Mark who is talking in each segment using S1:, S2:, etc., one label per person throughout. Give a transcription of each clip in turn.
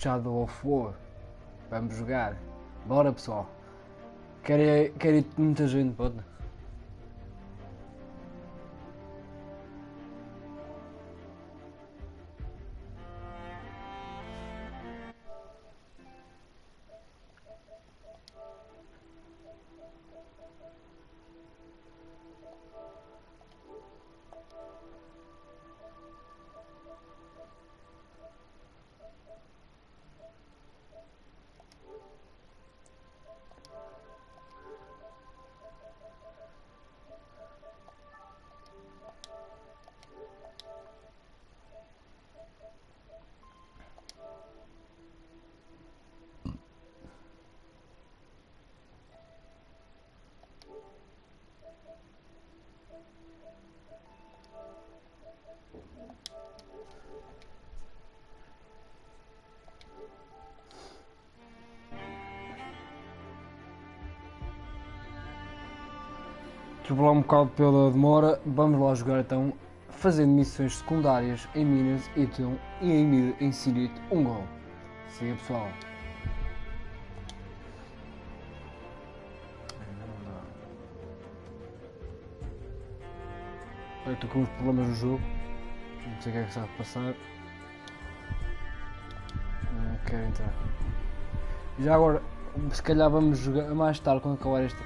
S1: Shadow of War. Vamos jogar. Bora, pessoal. Quer ir muita gente, pode? Desculpa um bocado pela demora, vamos lá jogar então, fazendo missões secundárias em Minas Ithil e em Cirith Ungol. Siga, pessoal. Eu estou com uns problemas no jogo, não sei o que é que está a passar. Não quero entrar. Já agora, se calhar vamos jogar mais tarde, quando acabar este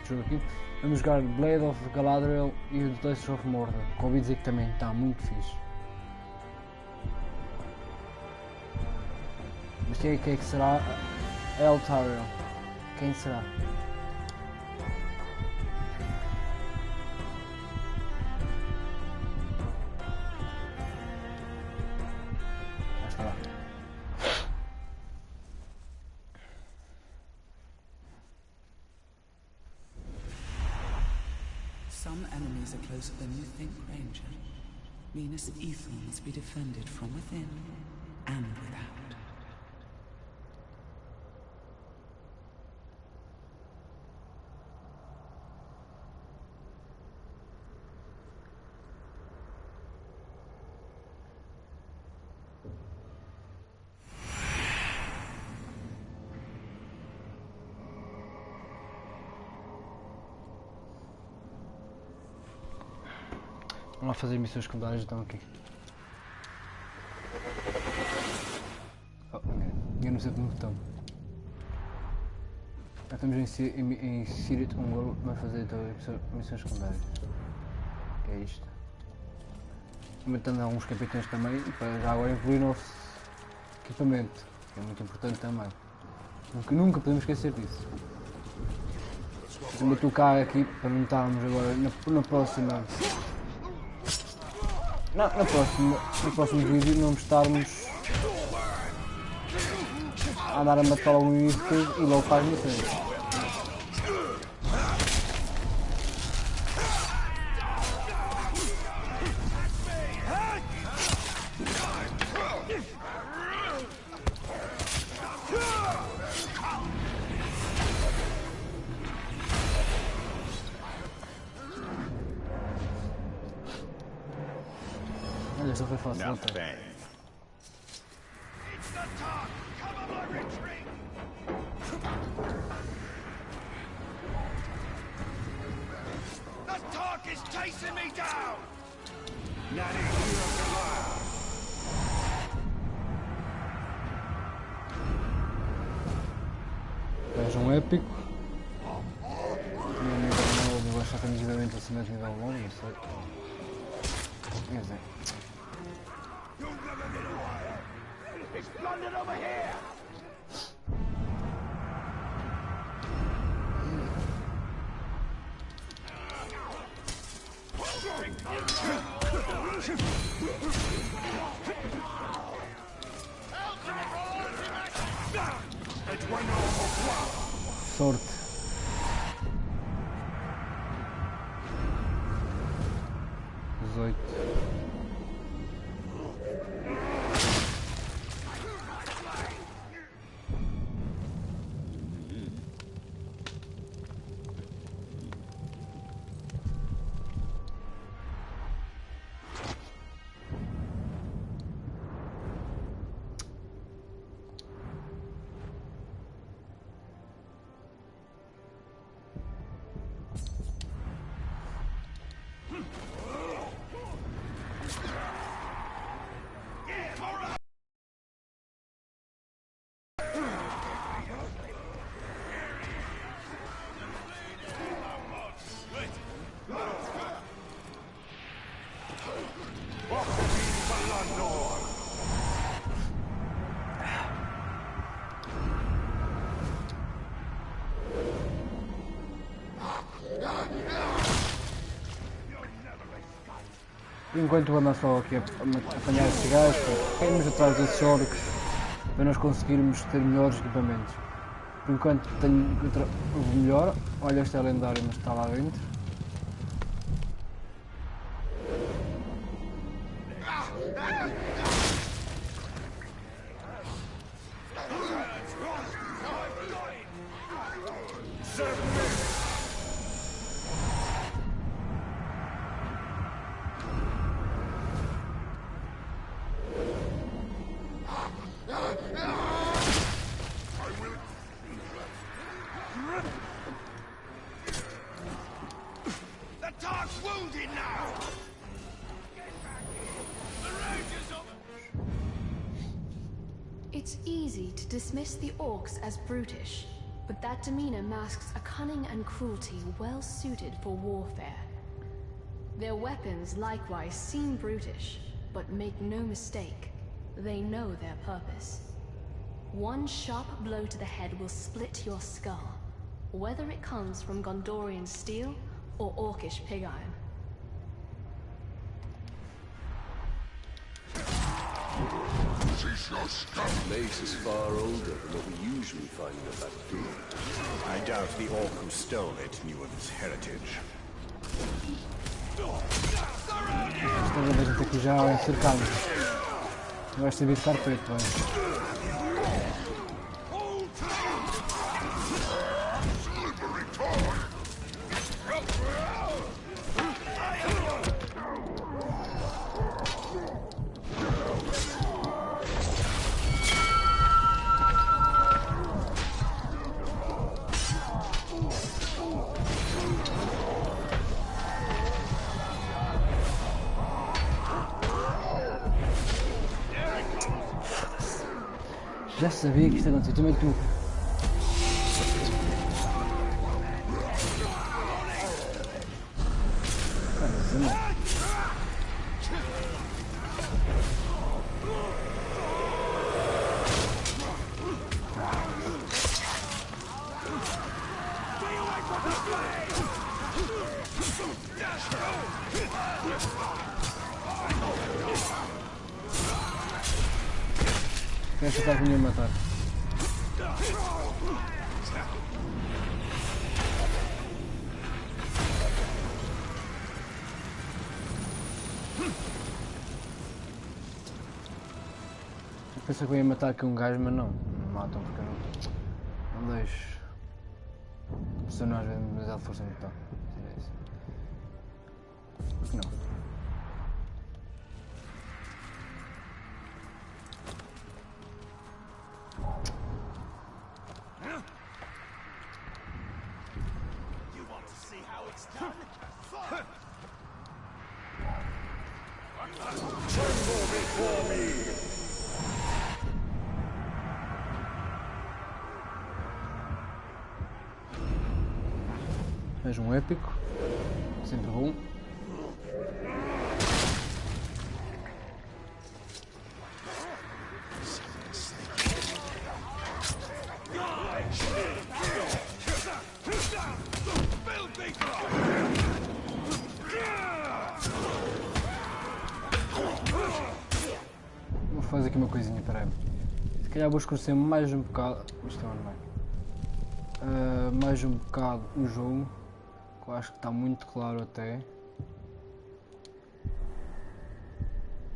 S1: jogo aqui. Vamos jogar Blade of Galadriel e o Taste of Mordor, que ouvi dizer que também está muito fixe. Mas quem é que será? Eltariel. Quem será? Já está lá.
S2: Some enemies are closer than you think, Ranger. Minas Ithil must be defended from within and without.
S1: Vamos lá fazer missões secundárias então aqui. Oh, engano sempre no botão. Já estamos em Cirith Ungol, vamos fazer então missões secundárias. Que é isto. Aumentando alguns capitães também, para já agora evoluir nosso equipamento, que é muito importante também. Nunca podemos esquecer disso. Vou tocar aqui para não estarmos agora na próxima. No próximo vídeo não estarmos a andar a matar algum inimigo e logo para as missões. Olha, só foi fácil, não tem. Vejam épico. Tinha nível 9, eu acho que já tem ligeiramente acima de nível 9, não sei. Quer dizer. Sorte. enquanto vou andar só aqui a apanhar estes gajos, para irmos atrás desses orcs, para nós conseguirmos ter melhores equipamentos. Por enquanto tenho o melhor, olha, este é lendário, mas está lá dentro.
S3: It's easy to dismiss the orcs as brutish, but that demeanor masks a cunning and cruelty well suited for warfare. Their weapons likewise seem brutish, but make no mistake, they know their purpose. One sharp blow to the head will split your skull, whether it comes from Gondorian steel or orcish pig iron.
S4: That place is far older than what we usually find in the battlefield.
S5: I doubt the orc who stole it knew of its heritage.
S1: Esta vez a gente aqui já cercado. Vai servir de carpete, vai. Já sabia que isto ia acontecer, também tu. Esta está comigo a matar. Eu pensei que eu ia matar aqui um gajo, mas não. Não matam porque eu não deixo. O personagem é demasiado força brutal. Porque não? Mais um épico, sempre bom. Vou fazer aqui uma coisinha, peraí. Se calhar vou escurecer mais um bocado. Isto é normal. Mais um bocado o jogo. Eu acho que está muito claro até.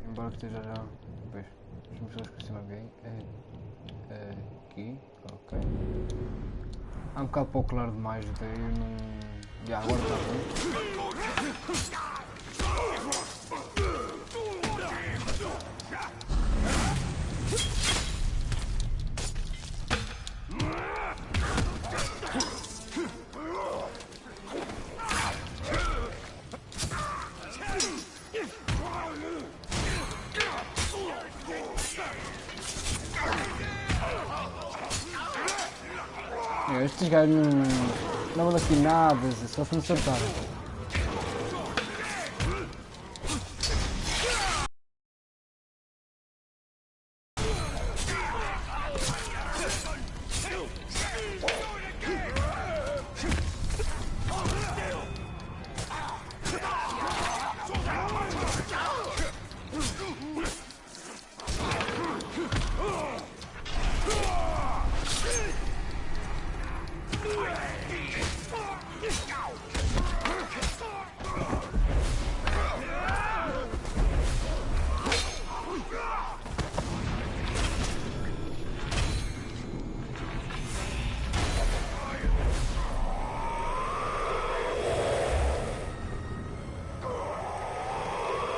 S1: Embora que esteja já. Pois, deixa-me só escurecer alguém. Aqui, ok. Há um bocado pouco claro demais, até eu não. Já, agora está bom. Estes gajos não vão aqui nada, só se me acertarem.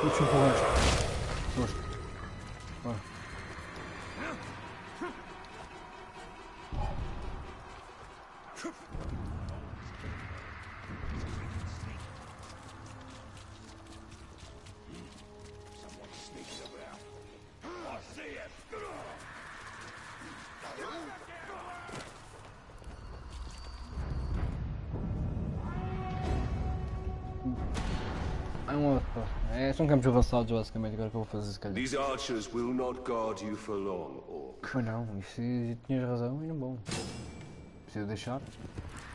S1: Puxa para o resto. Gosto. Bora. É um outro, pá. São campos avançados basicamente, agora que eu vou fazer se calhar.
S4: These archers will not guard you for long, orc.
S1: Foi não, isso tinhas razão e não bom. Preciso deixar.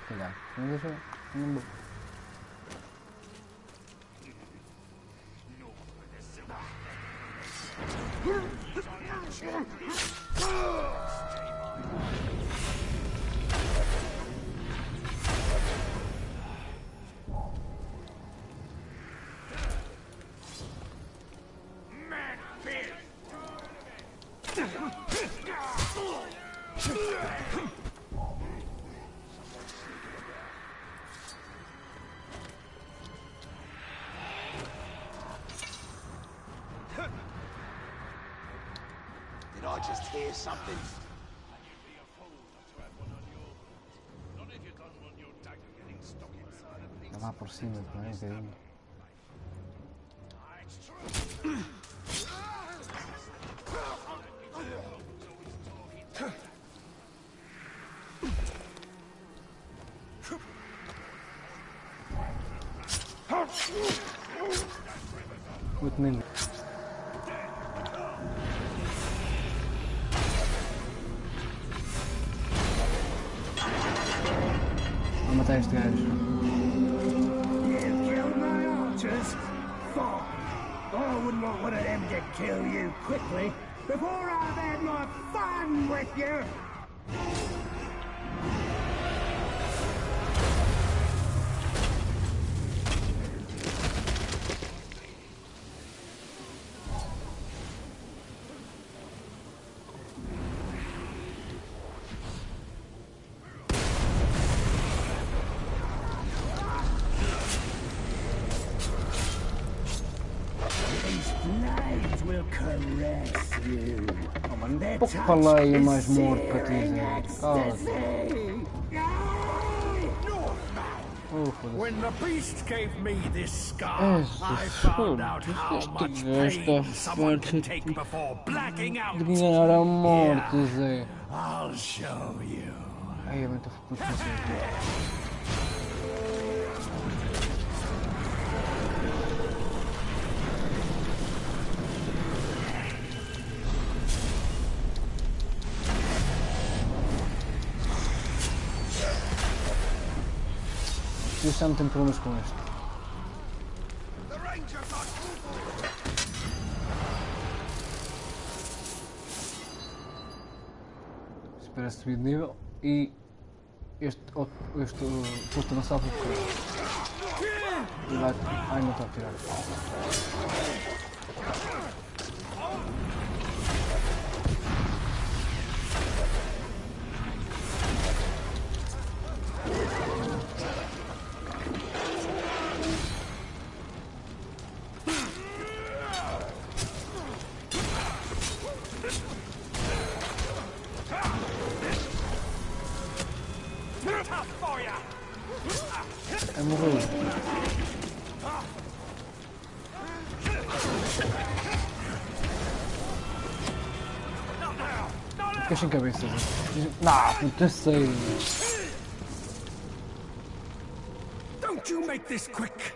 S1: Calhar. Não deixar. Não bom.
S5: Did I just hear something?
S1: Está lá por cima também, um bocadinho. Muito menos. Vou matar este gajo.
S6: You killed my archers? Fine. I wouldn't want one of them to kill you quickly before I've had my fun with you. Blades will caress you.
S1: Oh, mano, pouco falei mais morto para ti, Zé. Cala-te. Oh, foda-se.
S6: When the beast gave me this scar, I found out how much pain someone can take before blacking out.
S1: De ganhar a morte, Zé.
S6: I'll show you.
S1: Ai, eu não estou puto com você. Eu já não tenho problemas com este. Espera subir de nível e este posto não sabe o que é. Vai... Ai, não está a tirar. É morreu. Fica sem cabeça. Não, puta sei.
S6: Don't you make this quick.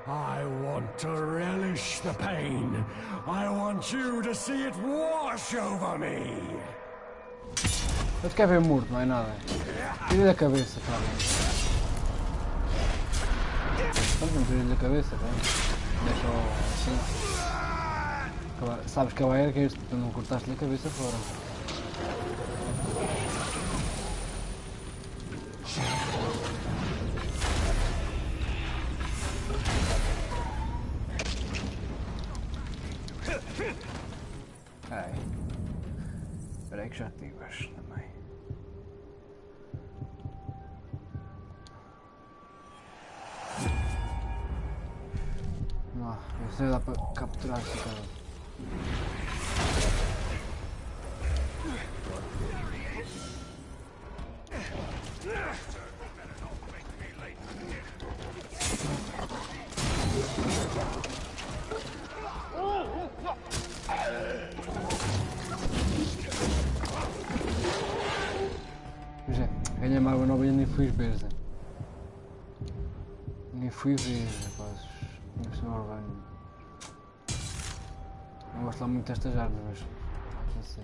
S6: I want to relish the pain. I want you to see it wash over me.
S1: Eu te quero ver morto, não é nada. Tira da cabeça, cara. Não tira da cabeça, cara. Deixa-o assim. Sabes que é o orcs, tu não cortaste-lhe a cabeça fora. Ai. Espera aí que já te digo, acho também. Não, esse se dá para capturar esse cara. Ganhei uma água nova e nem fui ver, Zé. Nem fui ver, rapazes. Não sou urbano. Não gosto lá muito destas árvores, mas pode ser.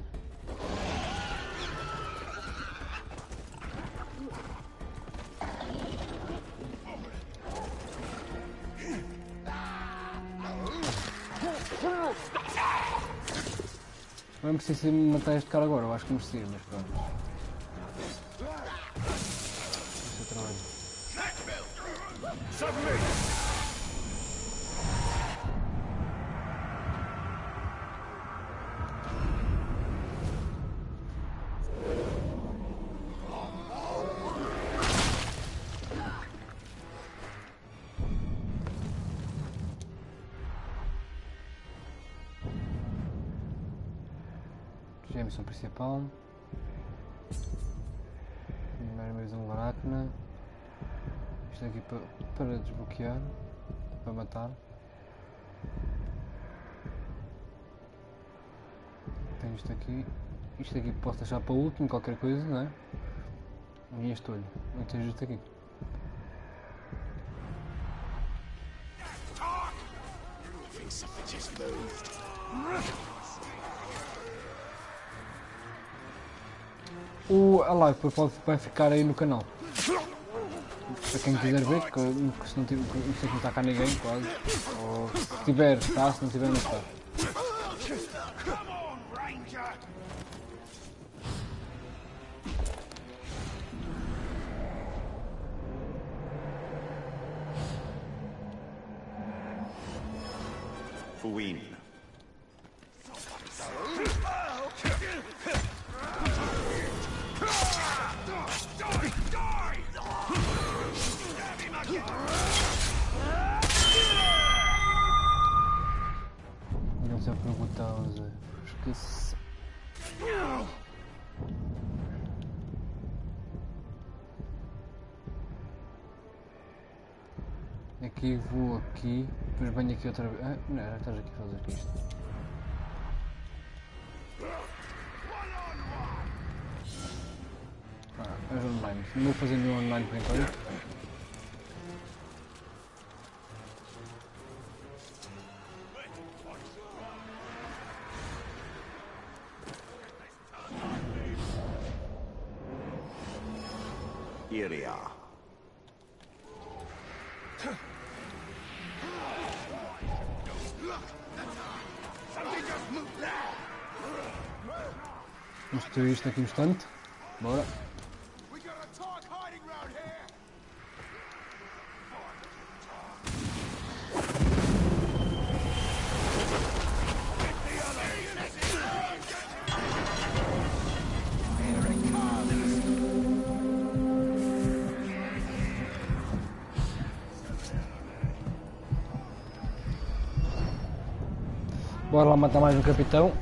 S1: Não é preciso matar este cara agora, eu acho que merecia, mas pronto. Já é a missão principal. Primeiro mais um aracna. Isto aqui para desbloquear, para matar. Tenho isto aqui. Isto aqui posso deixar para o último, qualquer coisa, não é? E este olho. Não tenho isto aqui. A live vai ficar aí no canal. Para quem quiser ver, que se não sei que não está cá ninguém, quase. Ou se tiver, está, se não tiver, não está.
S5: Fuin.
S1: Não sei para o botão, Zé. Esqueci. Aqui vou aqui, depois venho aqui outra vez. Ah, não, já estás aqui a fazer aqui isto. Mas online. Não vou fazer nenhum online por enquanto.
S5: Iria.
S1: Vamos destruir isto aqui um instante. Bora. Bora lá matar mais um capitão.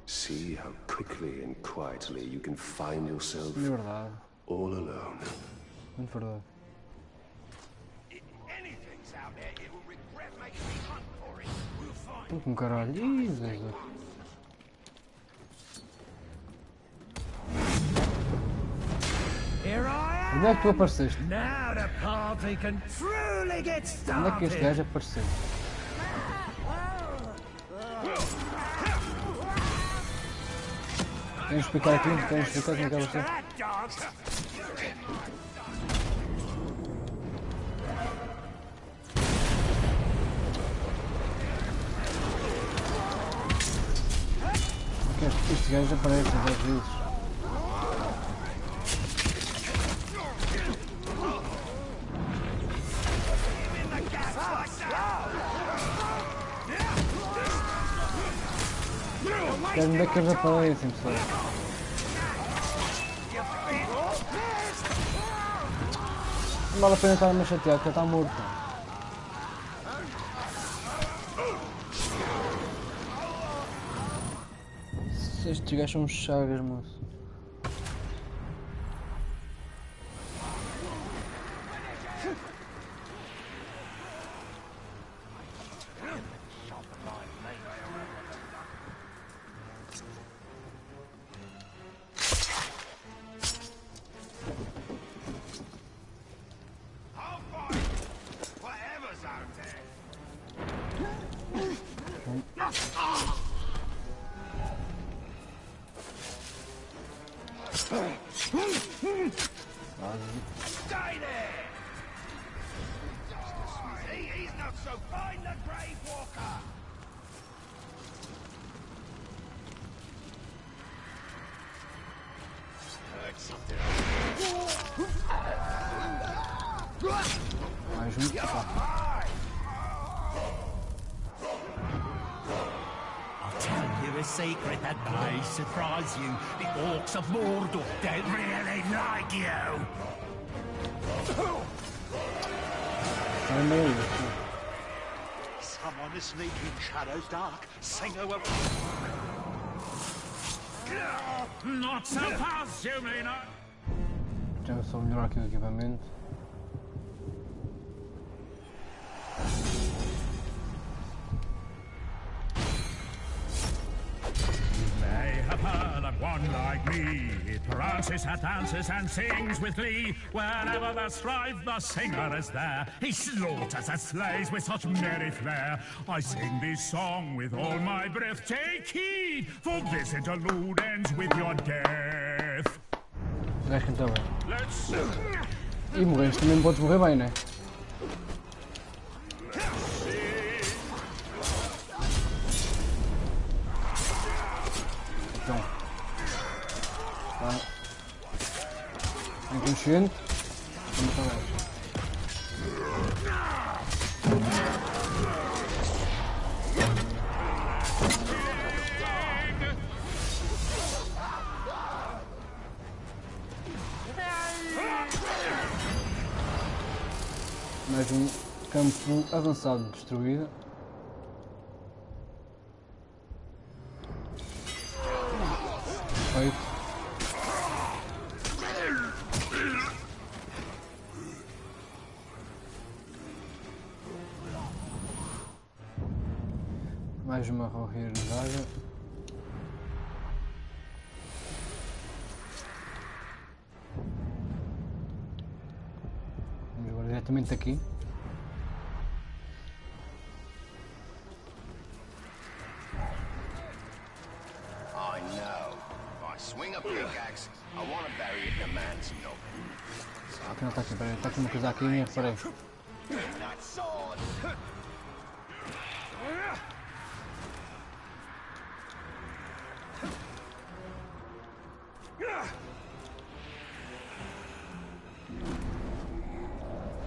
S4: See how quickly and quietly you can find yourself
S1: É verdade.
S4: all alone.
S1: Muito verdade. Pô, com caralho. Ih, Deus. Onde é que tu apareceste?
S6: Now the party can truly get
S1: Onde é que este
S6: started.
S1: gajo apareceu? Tens de explicar aqui, tens de explicar como é que ela apareceu. Este gajo aparece às vezes. Onde é que eles aparecem, pessoal? Não vale a pena estar a me chatear, porque ele está morto. Estes gajos são chagas, moço.
S6: Stay there! He's not so fine, the Grave Walker! Heard something.
S1: Mais um.
S7: I'll tell you a secret that may surprise you. The orcs of Mordor don't really like you. Someone is sneaking shadows dark. Sing away. Not so fast, you mean.
S1: Já só melhorar aqui o equipamento.
S7: They have heard of one like me. It prances and dances and sings with glee. Wherever there's strife, the singer is there. He slaughters and slays with such merry flair. I sing this song with all my breath. Take heed, for this interlude ends with your death.
S1: Gajo canta bem.
S7: Let's
S1: E morreste também podes morrer bem, não é? Então. Tá. Inconsciente. Vamos para baixo. Mais um campo avançado destruído. Feito. Mais uma realizada. Vamos agora diretamente aqui.
S5: I know. If I swing a pickaxe, I want to bury it in a man's note.
S1: Ah, que não está aqui, peraí, está aqui uma coisa aqui e nem reparei.
S5: That sword!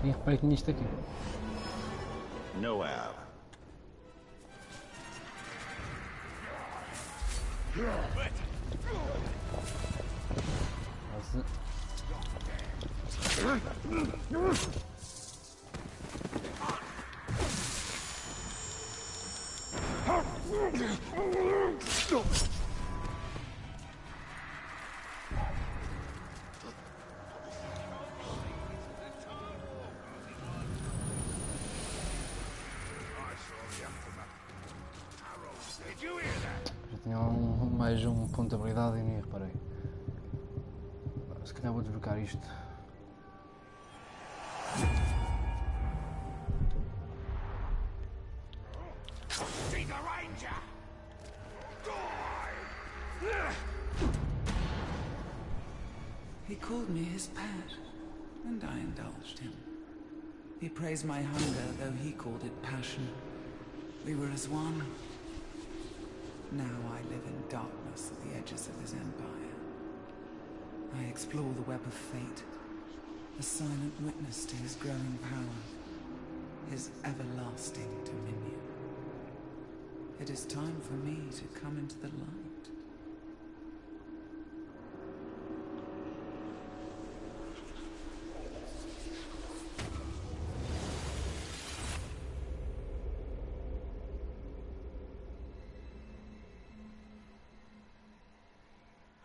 S1: Nem reparei que tinha isto aqui.
S5: No how.
S1: Quase. Já tinha mais um ponto de habilidade e nem reparei. Se calhar vou desbloquear isto.
S2: He called me his pet, and I indulged him. He praised my hunger, though he called it passion. We were as one. Now I live in darkness at the edges of his empire. I explore the web of fate, a silent witness to his growing power, his everlasting dominion. It is time for me to come into the light.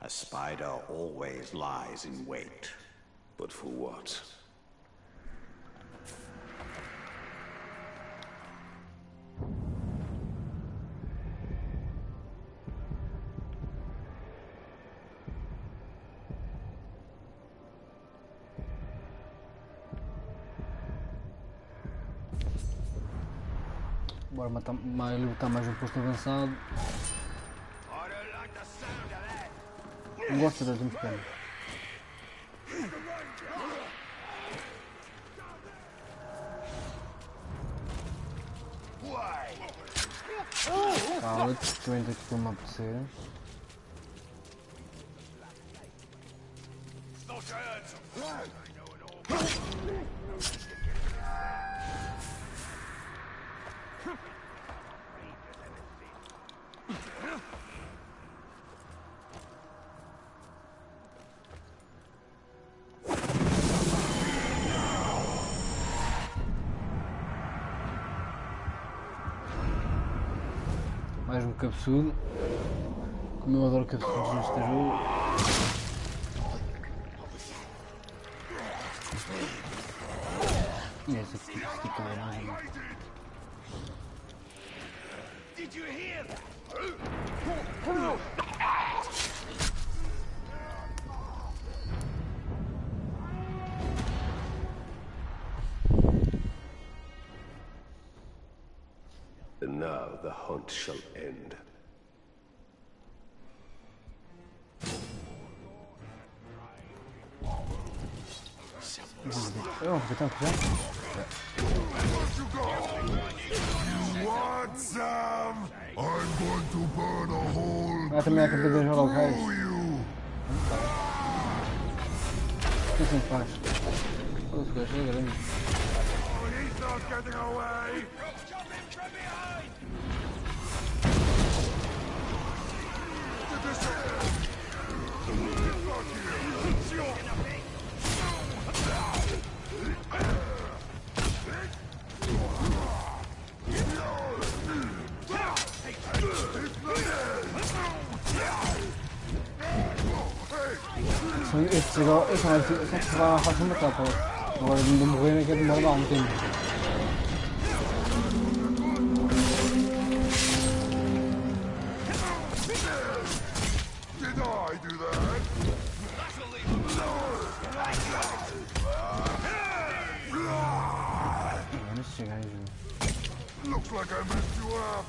S8: A spider always lies in wait.
S4: But for what?
S1: Bora matar, lutar mais um posto avançado. Não gosto das muito pequenas. Cala-te, estou indo aqui para me apetecer. Mais um cabeçudo. Como eu adoro cabeçudos neste jogo. E esse aqui fica bem mais um.
S5: Did you hear that?
S4: And now the hunt shall end.
S1: Oh, we tanto já?
S9: Want some? I'm going to burn a hole
S1: Ah, também há que fazer jogar locais. O que assim faz? Olha, esse gajo é grande.
S9: He's not getting away!
S1: Esse chegou, esse não é que vai fácil matar, pô. Agora de morrer é que demora lá um tempo.
S9: Did I do that?
S1: Esse gajo.
S9: Looks like I messed you up.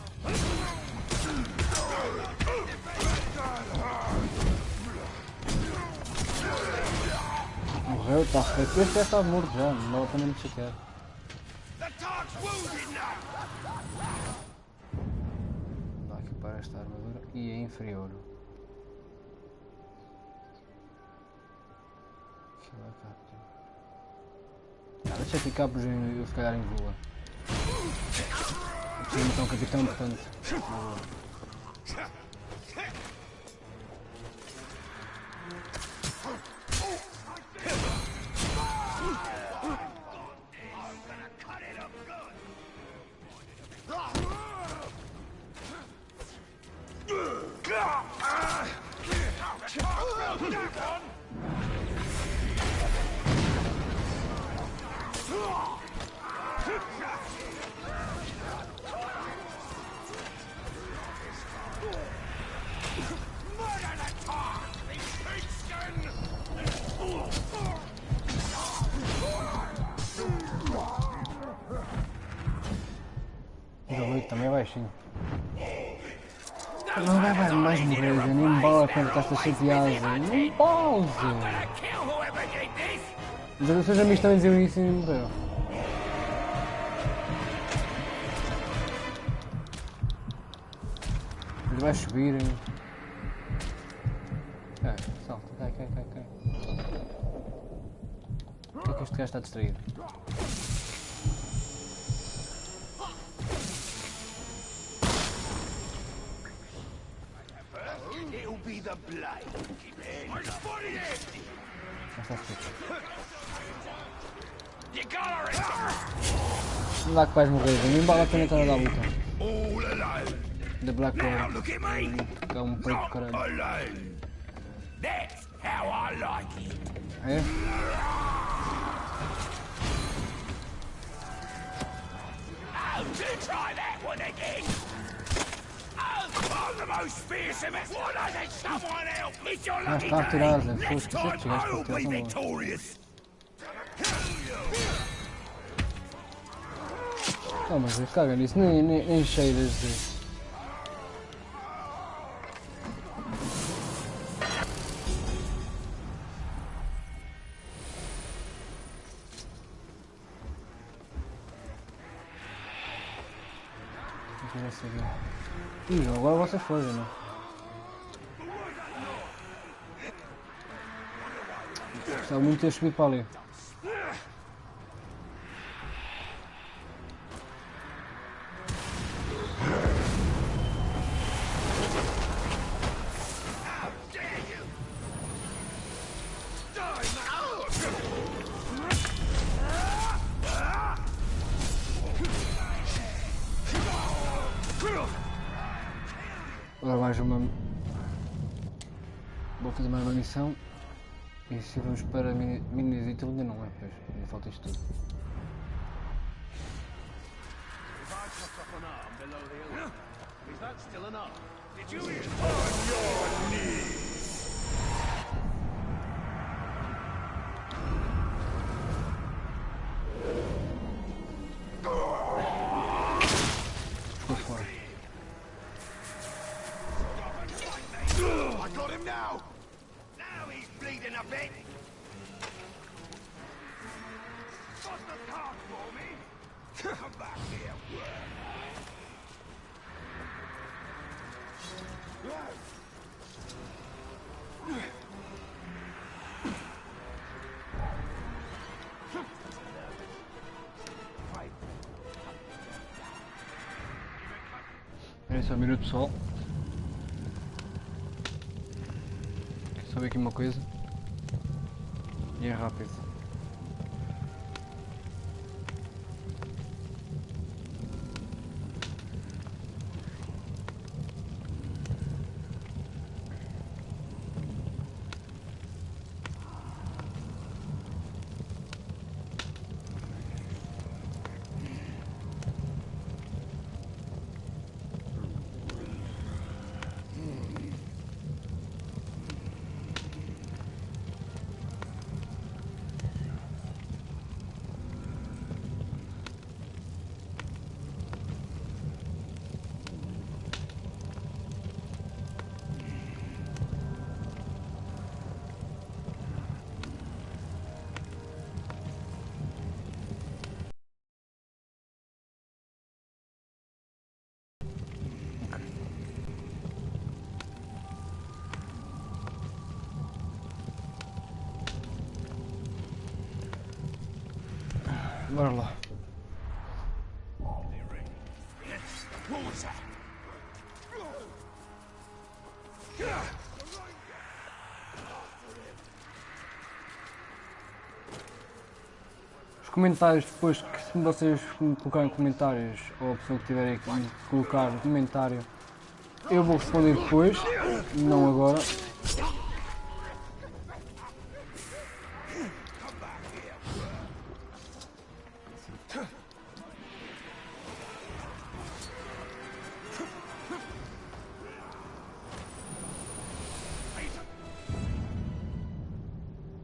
S1: Morreu, está feito. Este já está morto já, não vale a pena me chatear. Vou dar aqui para esta armadura e é inferior. Aqui vai cá. Deixa ficar, pois eu se calhar em voa. Eu preciso matar um capitão, portanto. Também vai sim. Não vai mais morrer, nem vale a pena estar a chateado. Não pause! Mas os seus amigos também diziam isso e não morreram. Ele vai subir. Cai, salta, cai. Por que é que este gajo está distraído? Não dá que vais morrer, nem vale a pena estar a dar a luta. Da Black Bora. É um preto do caralho.
S5: That's how I like it.
S1: É?
S5: Oh, do try that one again. Oh, I'm the most fearsome. Why doesn't someone help? It's your lucky
S1: está a tirar as
S5: day.
S1: pessoas
S5: Next
S1: que
S5: time
S1: chegaste
S5: I'll
S1: para
S5: be
S1: tirar são
S5: victorious.
S1: Não, mas caga nisso, nem cheiras de... Ih, agora vocês fogem, não? Gostava muito de ter subido para ali. Agora mais uma... Vou fazer mais uma missão. E se vamos para Minas Ithil ainda não é, pois. Ainda falta isto tudo. Ficou fora.
S5: I got him now. Now he's bleeding a bit. Got the card for me? Come back here,
S1: Espera só um minuto, pessoal. Quero só ver aqui uma coisa. E é rápido. Bora lá. Os comentários depois, que se vocês me colocarem comentários, ou a pessoa que tiver aqui colocar um comentário, eu vou responder depois, não agora.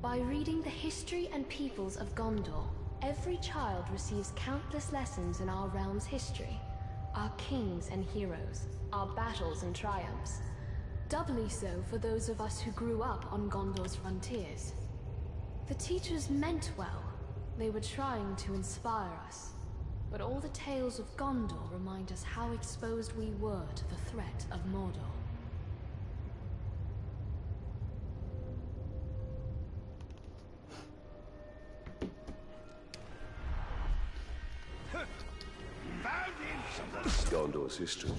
S3: By reading the history and peoples of Gondor, every child receives countless lessons in our realm's history, our kings and heroes, our battles and triumphs. Doubly so for those of us who grew up on Gondor's frontiers. The teachers meant well. They were trying to inspire us. But all the tales of Gondor remind us how exposed we were to the threat of Mordor.
S4: Gondor's history.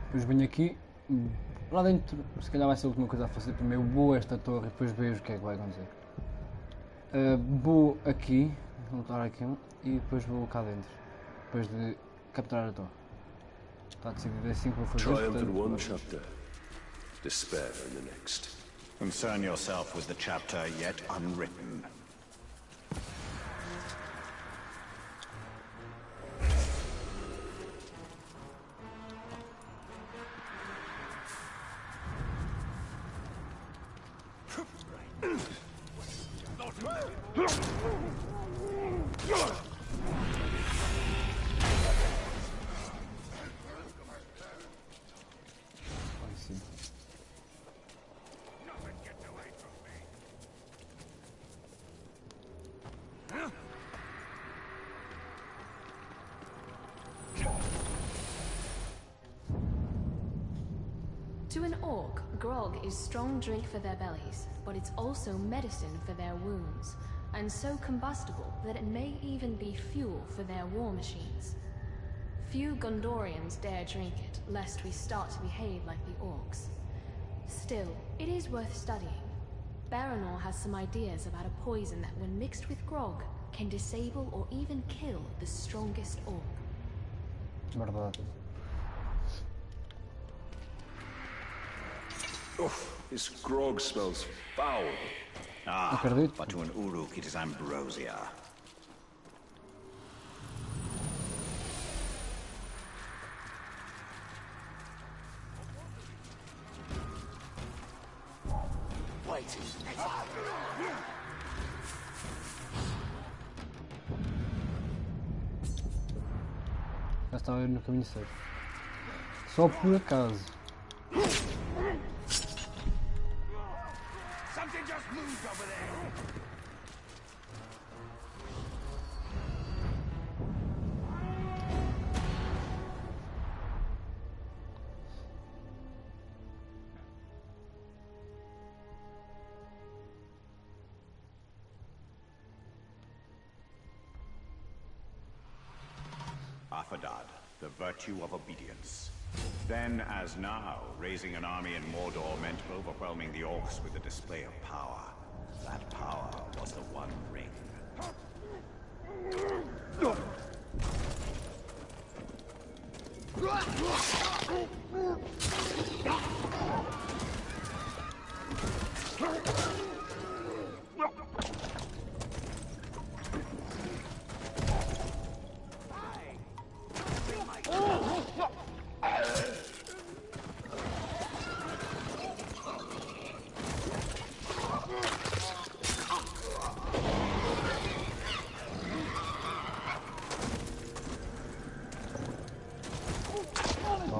S1: Depois venho aqui, lá dentro, se calhar vai ser a última coisa a fazer. Primeiro vou a esta torre e depois vejo o que é que vai acontecer. Vou aqui, vou lutar aqui e depois vou cá dentro, depois de capturar a torre. Está decidido assim que vou fazer.
S4: Triumph in one
S1: Portanto,
S4: chapter, despair in the next.
S8: Concern yourself with the chapter yet unwritten.
S1: vai sim.
S3: To an orc, grog is strong drink for their bellies, but it's also medicine for their wounds, and so combustible that it may even be fuel for their war machines. Few Gondorians dare drink it, lest we start to behave like the orcs. Still, it is worth studying. Baranor has some ideas about a poison that, when mixed with grog, can disable or even kill the strongest orc.
S1: Verdade.
S4: This grog smells foul.
S8: Ah,
S1: Acredito.
S8: but to an Uruk it is ambrosia.
S1: Já estava a ir no caminho certo. Só por acaso.
S5: Something just moved over there.
S8: Affadad, the virtue of obedience. Then, as now, raising an army in Mordor meant overwhelming the orcs with a display of power. That power was the One Ring.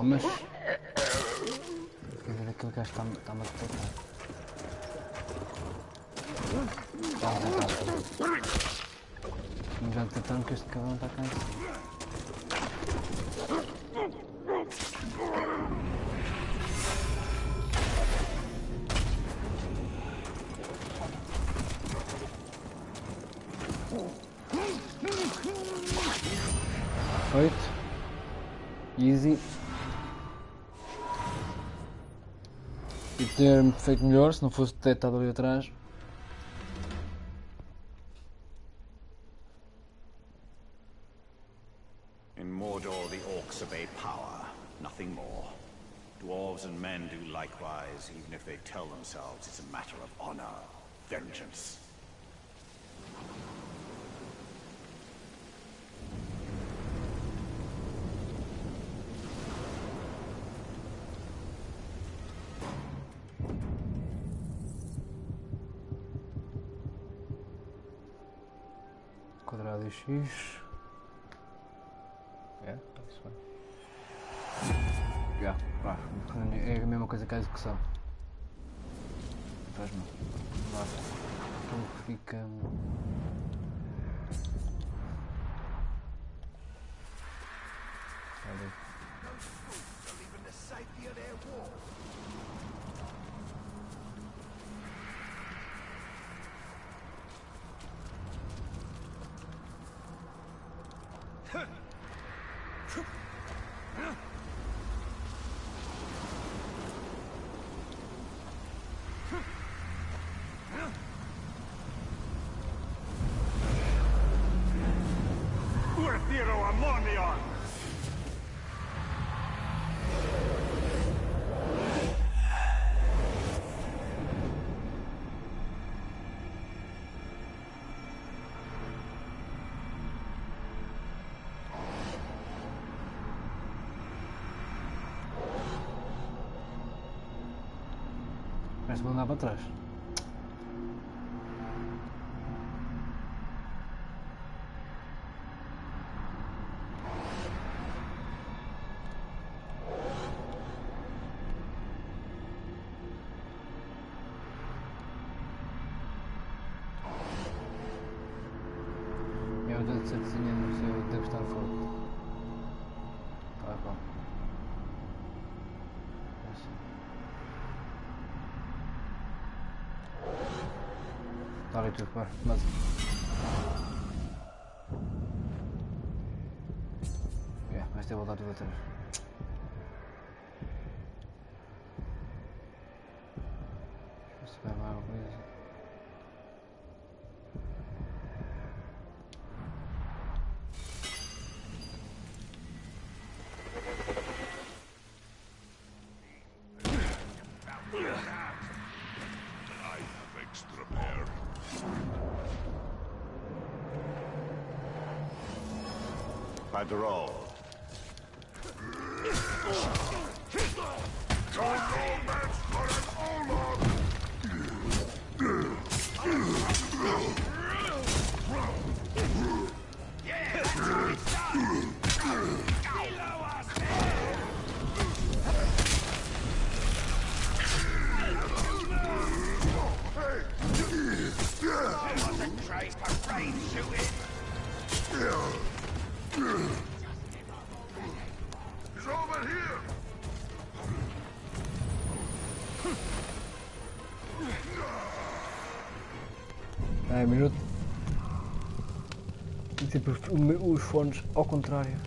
S1: Mas quer dizer, aquele gajo está-me a detectar. Já detectaram que este cabrão está cá em cima. Feito. Easy. E ter feito melhor se não fosse detectado ali atrás.
S8: In Mordor, the orcs obey power, nothing more. Dwarves and men do likewise, even if they tell themselves it's a matter of honor, vengeance.
S1: Quadrado e X. É, isso vai. Já, é a mesma coisa que a execução. Faz mal. Lá. Então fica. Parece-me andar para trás. Eu devo ser desenhando, não sei, eu devo estar forte. Tá bom. Está ali tudo, vai, mas... Vais ter voltado tudo atrás. Se vai lá alguma coisa.
S8: Padrol.
S1: Minuto. Tem sempre os fones ao contrário.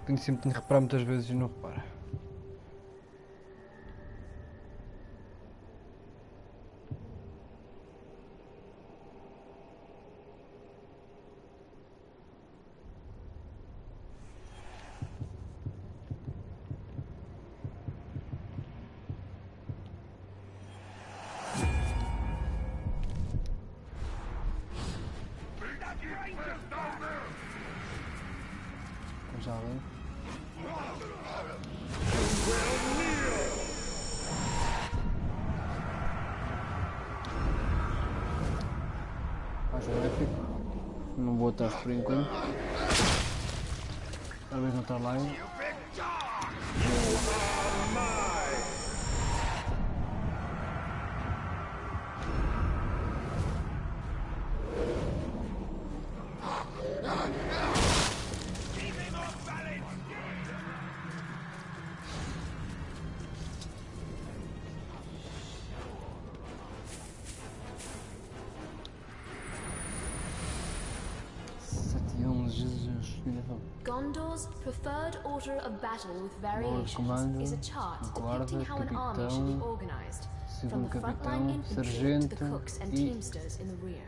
S1: Tenho sempre de reparar muitas vezes e não reparo. Já vem. Acho épico. Não vou atrás por enquanto. Talvez não está lá ainda.
S3: Gondor's preferred order of battle with variations is a chart depicting how an army should be organized, from the frontline infantry to the cooks and teamsters in the rear.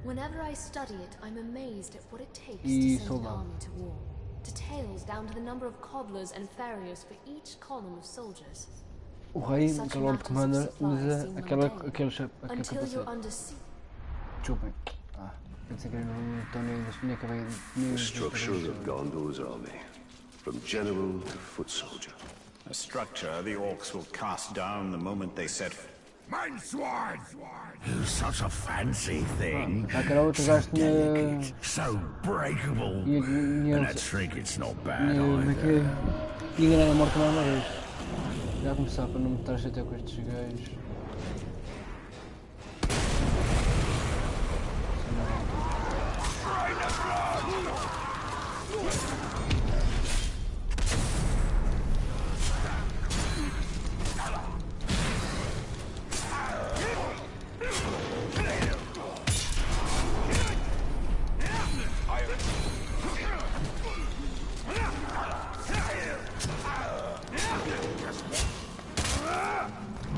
S3: Whenever I study it, I'm amazed at what it takes to send an army to war. Details down to the number of cobblers and farriers for each column of soldiers.
S1: O rei, aquele Lord Commander, usa aquele capacete. Desculpem.
S4: The structure of Gondor's army, from general to foot soldier.
S8: A structure the orcs will cast down the moment they set.
S5: Mansword! Such a fancy thing. So breakable. And that trinket's not bad either.
S1: Já começar para não me estar a chatear com estes gajos.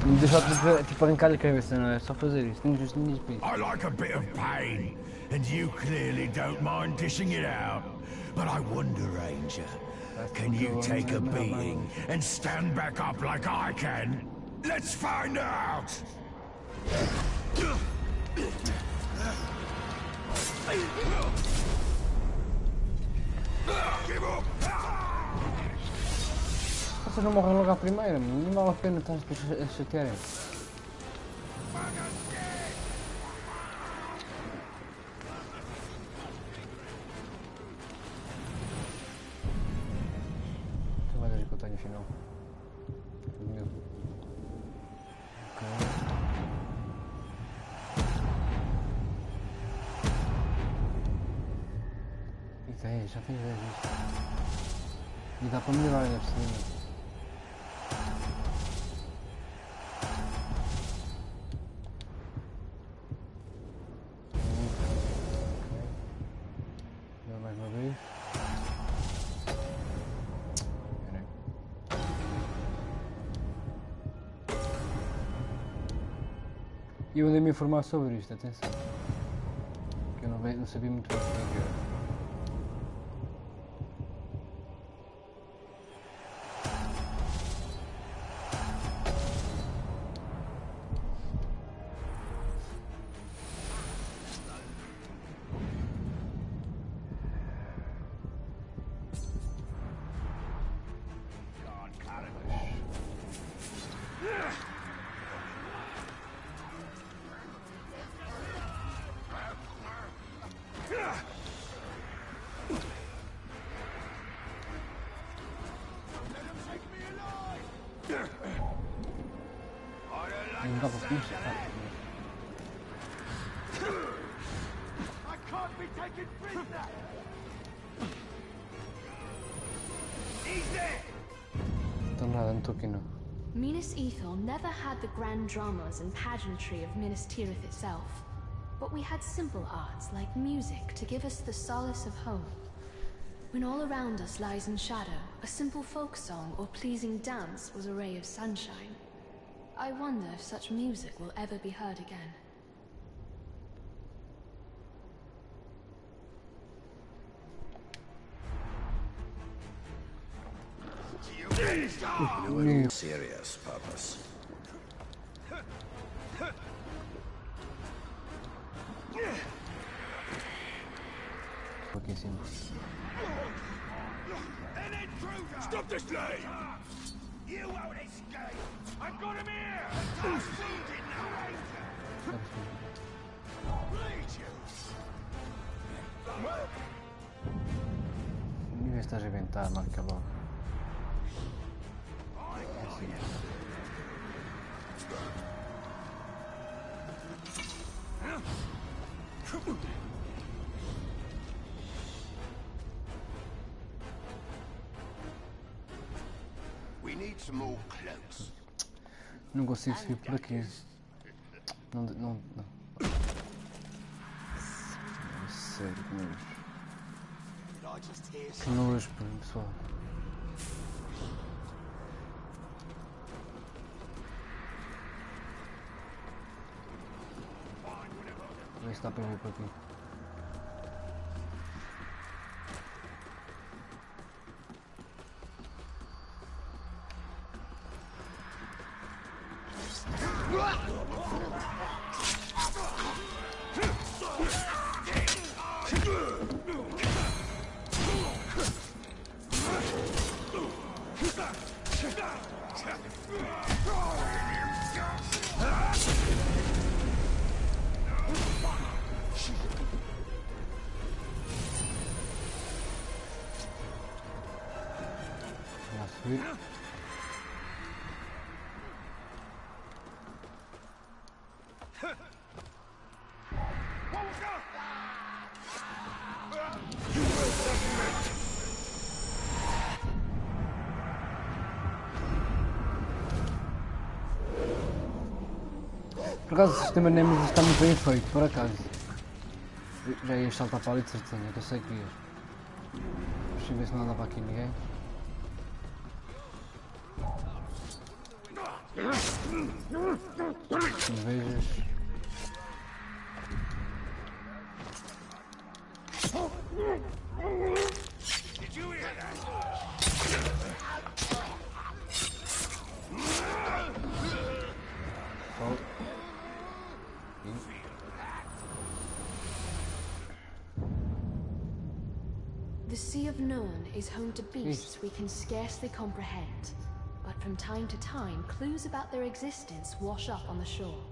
S1: Não deixar tipo arrancar-lhe a cabeça, não é? Só fazer isso, tenho justo ninhas para isso.
S5: I like a bit of pain, and you clearly don't mind dishing it out. But I wonder, Ranger, can you take a beating and stand back up like I can? Let's find out! Give up!
S1: Vocês não morrem logo à primeira, não vale a pena estar a chatearem. Tem mais que eu tenho afinal. Medo. Ok. E 10, já tens 10 disto. E dá para melhorar ainda por cima. Mais uma vez. E eu andei me informar sobre isto, atenção. Que eu não sabia muito bem o que era. Não dá para começar. Então nada, não estou aqui não.
S3: Minas Ithil never had the grand dramas and pageantry of Minas Tirith itself, but we had simple arts like music to give us the solace of home. When all around us lies in shadow, a simple folk song or pleasing dance was a ray of sunshine. I wonder if such music will ever be heard again.
S4: No serious purpose.
S1: Aqui em cima.
S5: Stop this lane! You won't escape! I've got him here!
S1: Em vez de estás a inventar, marca logo.
S4: We need some more cloaks.
S1: Não consigo subir por aqui. Não. Sério, que nojo. Que nojo, pessoal. Vê se dá para ver por aqui. Por acaso o sistema de Nemesis está muito bem feito, por acaso. Já ia saltar para ali de certeza, que eu sei que ia. Deixa eu ver se não anda para aqui ninguém. Me vejas.
S3: The Sea of Known is home to beasts we can scarcely comprehend. from time to time, clues about their existence wash up on the shore.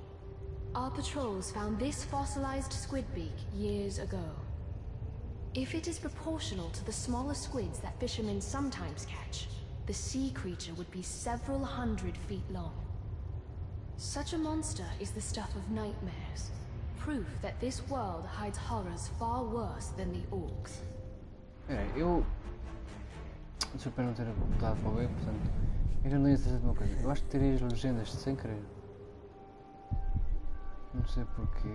S3: Our patrols found this fossilized squid beak years ago. If it is proportional to the smaller squids that fishermen sometimes catch, the sea creature would be several hundred feet long. Such a monster is the stuff of nightmares, proof that this world hides horrors far worse than the orcs.
S1: Eu... Desculpa não ter dado para o ver, portanto... Eu já não ia dizer uma coisa. Eu acho que tirei as legendas sem querer. Não sei porquê.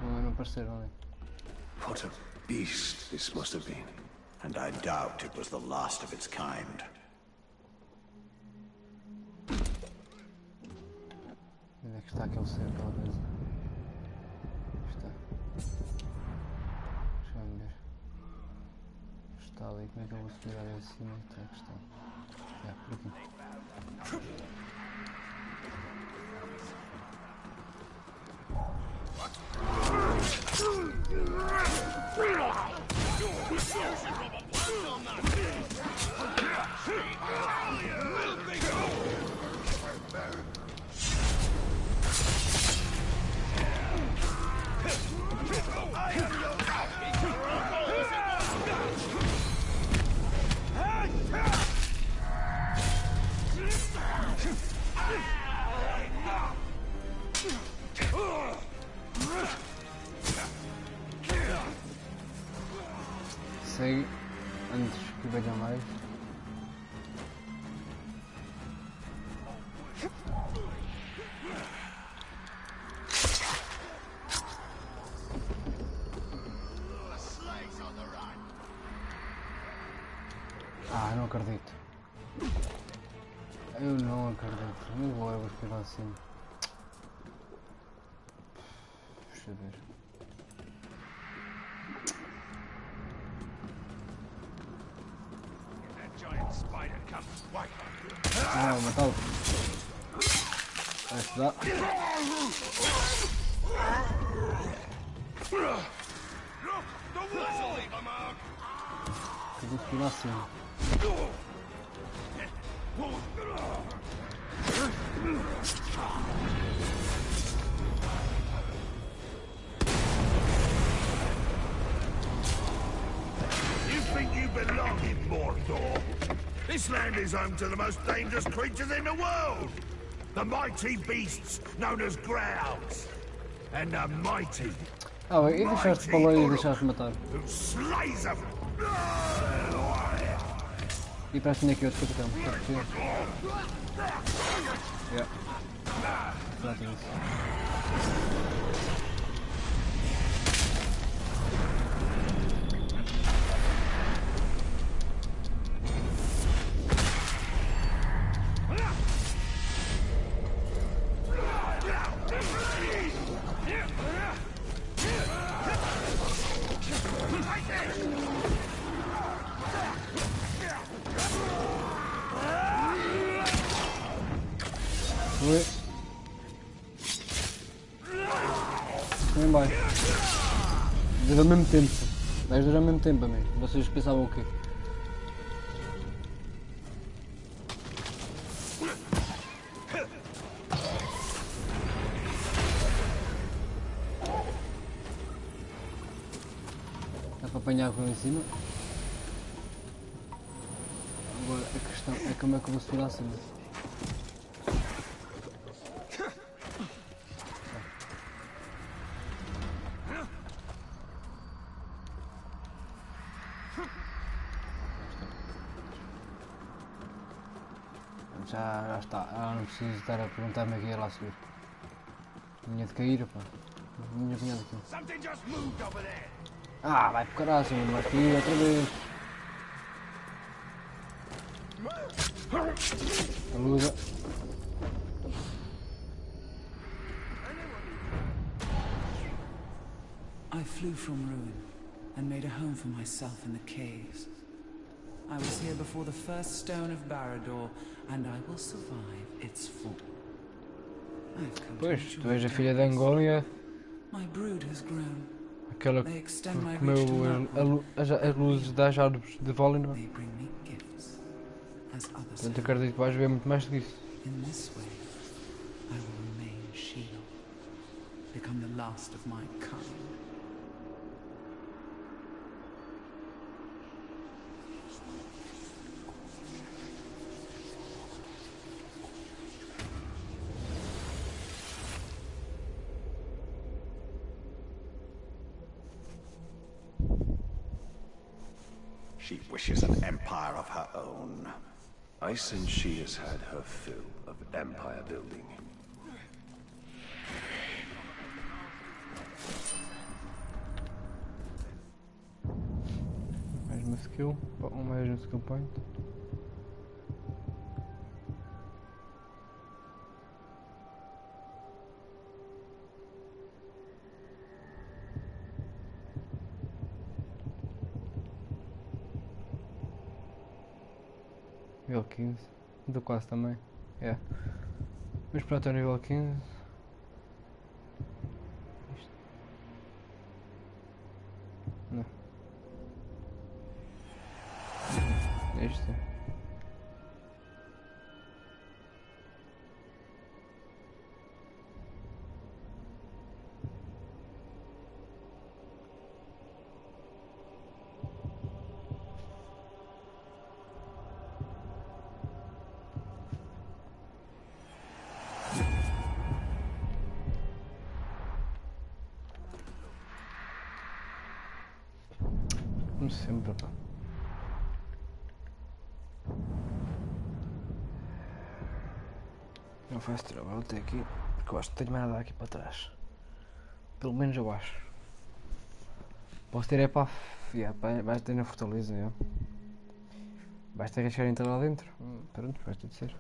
S1: Não apareceram ali.
S4: What a beast this must have been.
S8: And I doubt it was the last of its kind.
S1: Onde é que está aquele ser, talvez? Está. Deixa-me ver. Está ali, como é que eu vou subir ali em cima? Está a questão. É, por aqui. Segue antes que vejam mais. Não acredito. Eu não acredito. Não vou esperar assim. Deixa eu ver. Ah, matá-lo. Vai estudar. Tem que esperar assim.
S5: You think you belong in Mordor? This land is home to the most dangerous creatures in the world. The mighty beasts known as Growls. And the mighty...
S1: Ah, e deixaste para lá e deixaste matar.
S5: Who slays them.
S1: E parece-me aqui outro capitão. Yeah. Exato isso. Oi. Também vai. Dois ao mesmo tempo. Vais dois ao mesmo tempo, amigo. Vocês pensavam o quê? Dá para apanhar com em cima. Agora a questão é como é que eu vou subir lá acima. Já está, não preciso estar a perguntar-me aqui a lá subir. Tinha de cair, pá. Minha cunhada aqui. Ah, vai pro caralho, mas vai cair outra vez. Aluda.
S2: I flew from ruin and made a home for myself in the caves. I was here before the first stone of Barad-dûr, and I will survive its fall.
S1: Pois, tu és a filha de Ungol.
S2: My brood has grown.
S1: Aquela
S2: They
S1: que
S2: extend my
S1: comeu
S2: reach to Mount
S1: as luzes das árvores de Valinor.
S2: They bring me gifts, as others
S1: Portanto,
S2: have.
S1: acredito que vais ver muito mais do que isso.
S2: In this way, I will remain Shield, become the last of my kind.
S8: She wishes an empire of her own.
S4: I sense she has had her fill of empire building.
S1: Mais uma skill, mais um skill point. Nível 15, estou quase também, é. Vamos para até o nível 15. Isto. Não. Isto. Como sempre, pá. Não faço trabalho até aqui, porque eu acho que tenho mais nada aqui para trás. Pelo menos eu acho. Posso ter é para... vais ter na fortaleza, eu. Vais ter que chegar a entrar lá dentro. Pronto, vai ter de ser.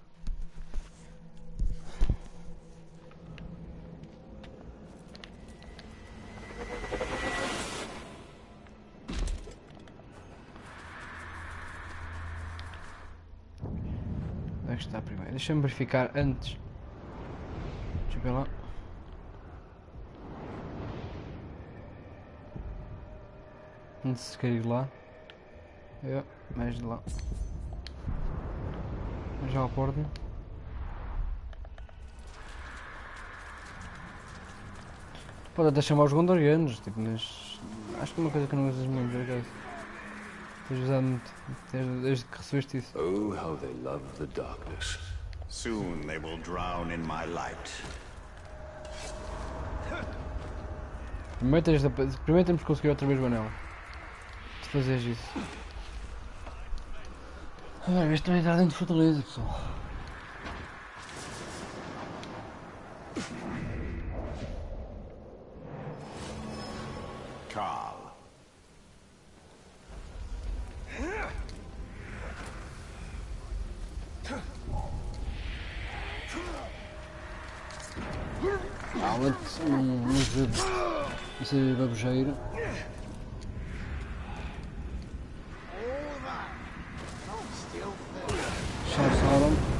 S1: Onde é que está primeiro? Deixa-me verificar antes. Deixa eu ver lá. Antes de querer ir lá. Mais de lá. Já a porta. Pode até chamar os gondorianos, tipo, mas acho que é uma coisa que não usas muito, por acaso. Tens usado muito, desde que recebeste isso.
S4: Oh, how they love the darkness.
S8: Soon they will drown in my light.
S1: Primeiro temos que conseguir outra vez o anel. Se fazeres isso. Este também está dentro de fortaleza, pessoal.
S8: Carl.
S1: Cala-te, não ajuda. Isso é baboseiro. Chansaram.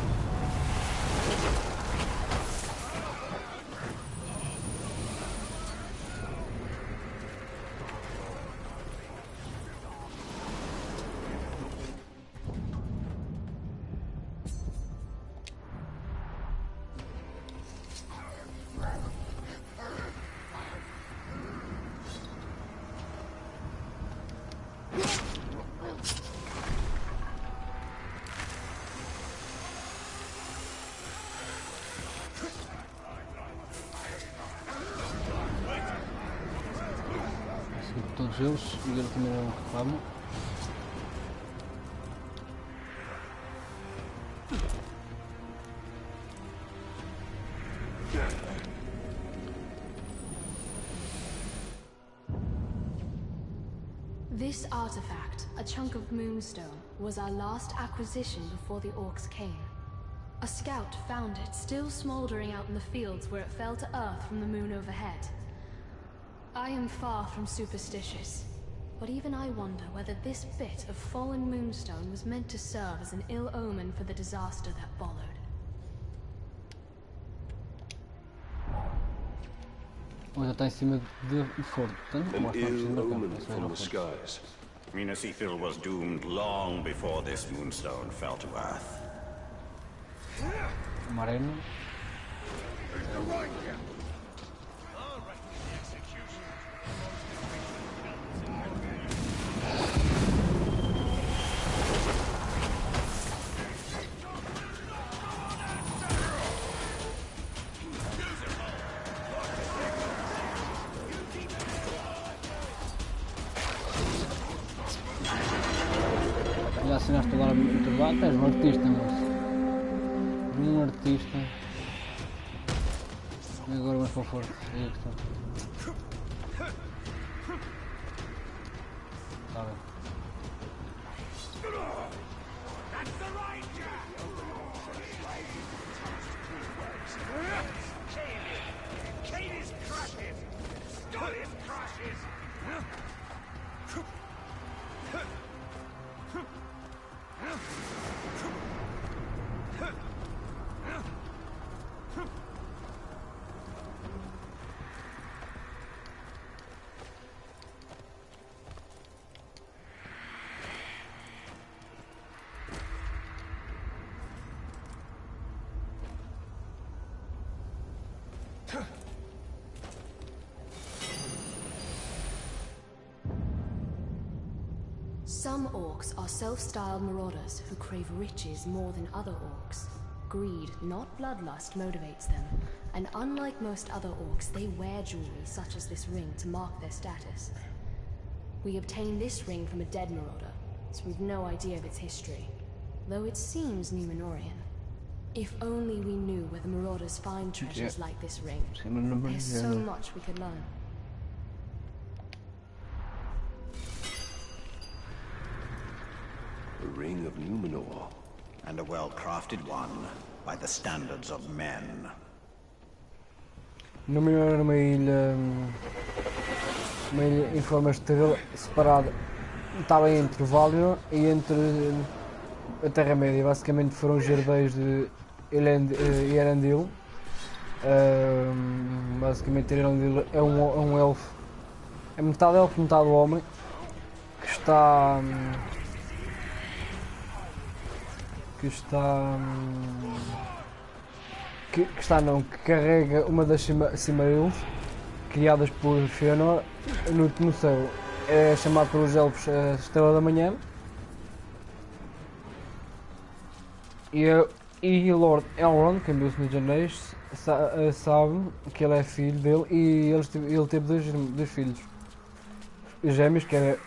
S1: Todos eles, e ele também não reclama.
S3: This artifact, a chunk of moonstone, was our last acquisition before the orcs came. A scout found it still smoldering out in the fields where it fell to earth from the moon overhead. I am far from superstitious, but even I wonder whether this bit of fallen moonstone was meant to serve as an ill omen for the disaster that followed.
S1: Ou já está em cima do forte, portanto,
S4: An
S1: mostra que
S4: ill
S1: precisa do
S4: omen
S1: campo, esse era
S4: from
S1: o
S4: the
S1: forte.
S4: skies.
S8: Minas Ithil was doomed long before this moonstone fell to earth.
S1: Uma arena. Já assinaste agora muito bem, tens um artista, moço. Um artista. E agora mais para o forte. Aí é que está. Está bem.
S3: Some orcs are self-styled marauders who crave riches more than other orcs. Greed, not bloodlust, motivates them, and unlike most other orcs, they wear jewelry such as this ring to mark their status. We obtained this ring from a dead marauder, so we've no idea of its history, though it seems Numenorian. If only we knew where the marauders find treasures like this ring. There's so much we could learn.
S4: The ring of Numenor.
S8: And a well-crafted one, by the standards of men.
S1: Númenor era uma ilha em forma estrela separada. Estava entre o Valinor e entre a Terra-média. Basicamente foram os herdeiros de Elendil. Basicamente Elendil é um elfo. É metade elfo, metade homem. Que está... que carrega uma das Silmarils criadas por Fëanor no céu. É chamado pelos elfos a Estrela da Manhã. E o Lord Elrond, quem viu o Senhor dos Anéis, sabe que ele é filho dele e ele teve dois filhos gêmeos, que era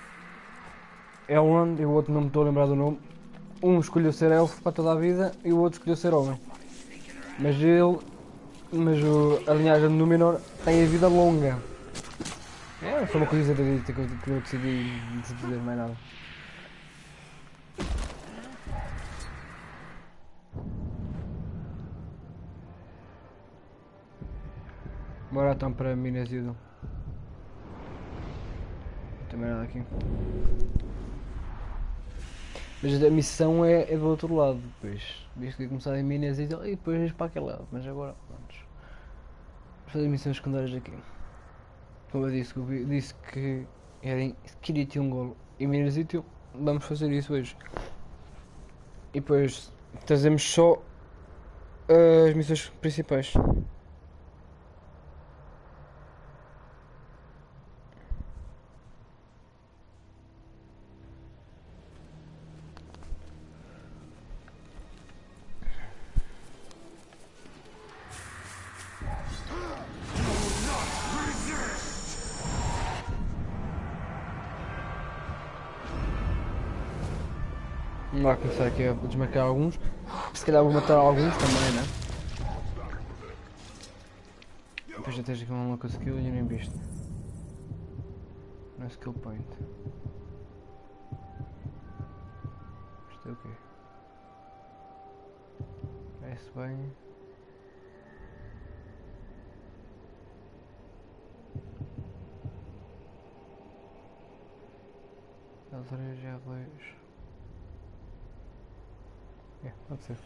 S1: Elrond e o outro não me estou a lembrar do nome. Um escolheu ser elfo para toda a vida e o outro escolheu ser homem. Mas a linhagem de Númenor tem a vida longa. Foi uma coisa que eu decidi não dizer mais nada. Bora então para Minas Ithil. Não tem mais nada aqui. Mas a missão é do outro lado depois. Visto que ia começar em Minas Ithil e depois vais para aquele lado. Mas agora vamos fazer missões secundárias aqui. Como eu disse que era em Cirith Ungol e Minas Ithil, vamos fazer isso hoje. E depois trazemos só as missões principais. Vamos lá começar aqui a desmarcar alguns. Se calhar vou matar alguns também, né? Depois já tens aqui uma louca skill e eu nem visto. Não é skill point. Isto é o quê? Parece bem. L3 e L2. Pode ser.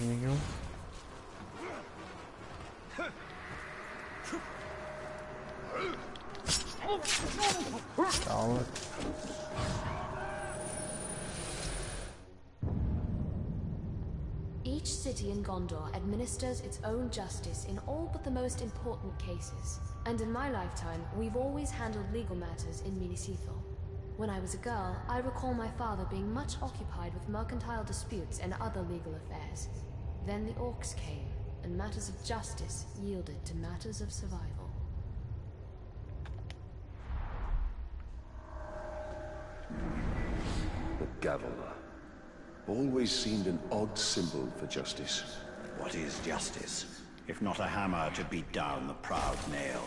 S1: nenhum. Calma.
S3: Each city in Gondor administers its own justice in all but the most important cases. And in my lifetime, we've always handled legal matters in Minas Ithil. When I was a girl, I recall my father being much occupied with mercantile disputes and other legal affairs. Then the orcs came, and matters of justice yielded to matters of survival.
S4: The gavel always seemed an odd symbol for justice.
S8: What is justice, if not a hammer to beat down the proud nail?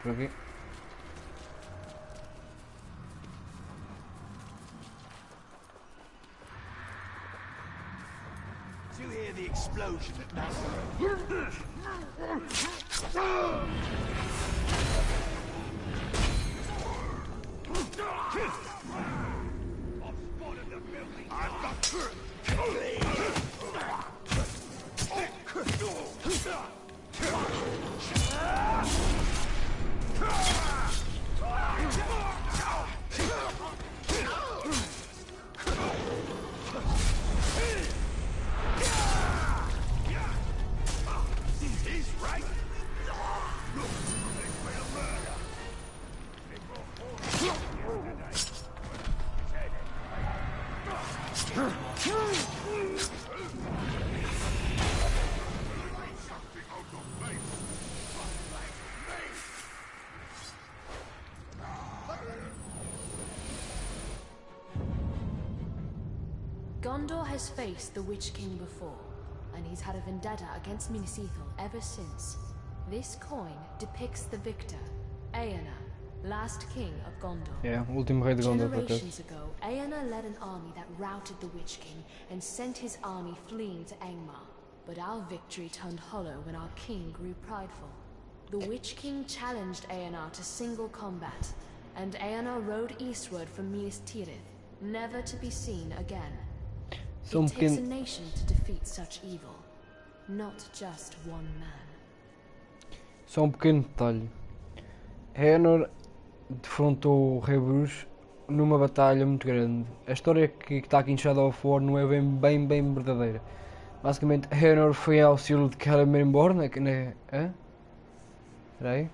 S1: Por aqui.
S5: Do you hear the explosion at Nazareth?
S3: Gondor has faced the Witch King before, and he's had a vendetta against Minas Ithil ever since. This coin depicts the victor, Eomer, last king of Gondor.
S1: É, o último rei de Gondor, por acaso.
S3: Generations ago, Eomer led an army that routed the Witch King and sent his army fleeing to Angmar. But our victory turned hollow when our king grew prideful. The Witch King challenged Eomer to single combat, and Eomer rode eastward from Minas Ithil, never to be seen again. It takes a nation to defeat such evil, not just one man.
S1: Só pequeno detalhe. Eomer defrontou o Rei Bruxo numa batalha muito grande. A história que está aqui em Shadow of War não é bem verdadeira. Basicamente, Eomer foi ao auxílio de Celebrimbor, né? Espera aí.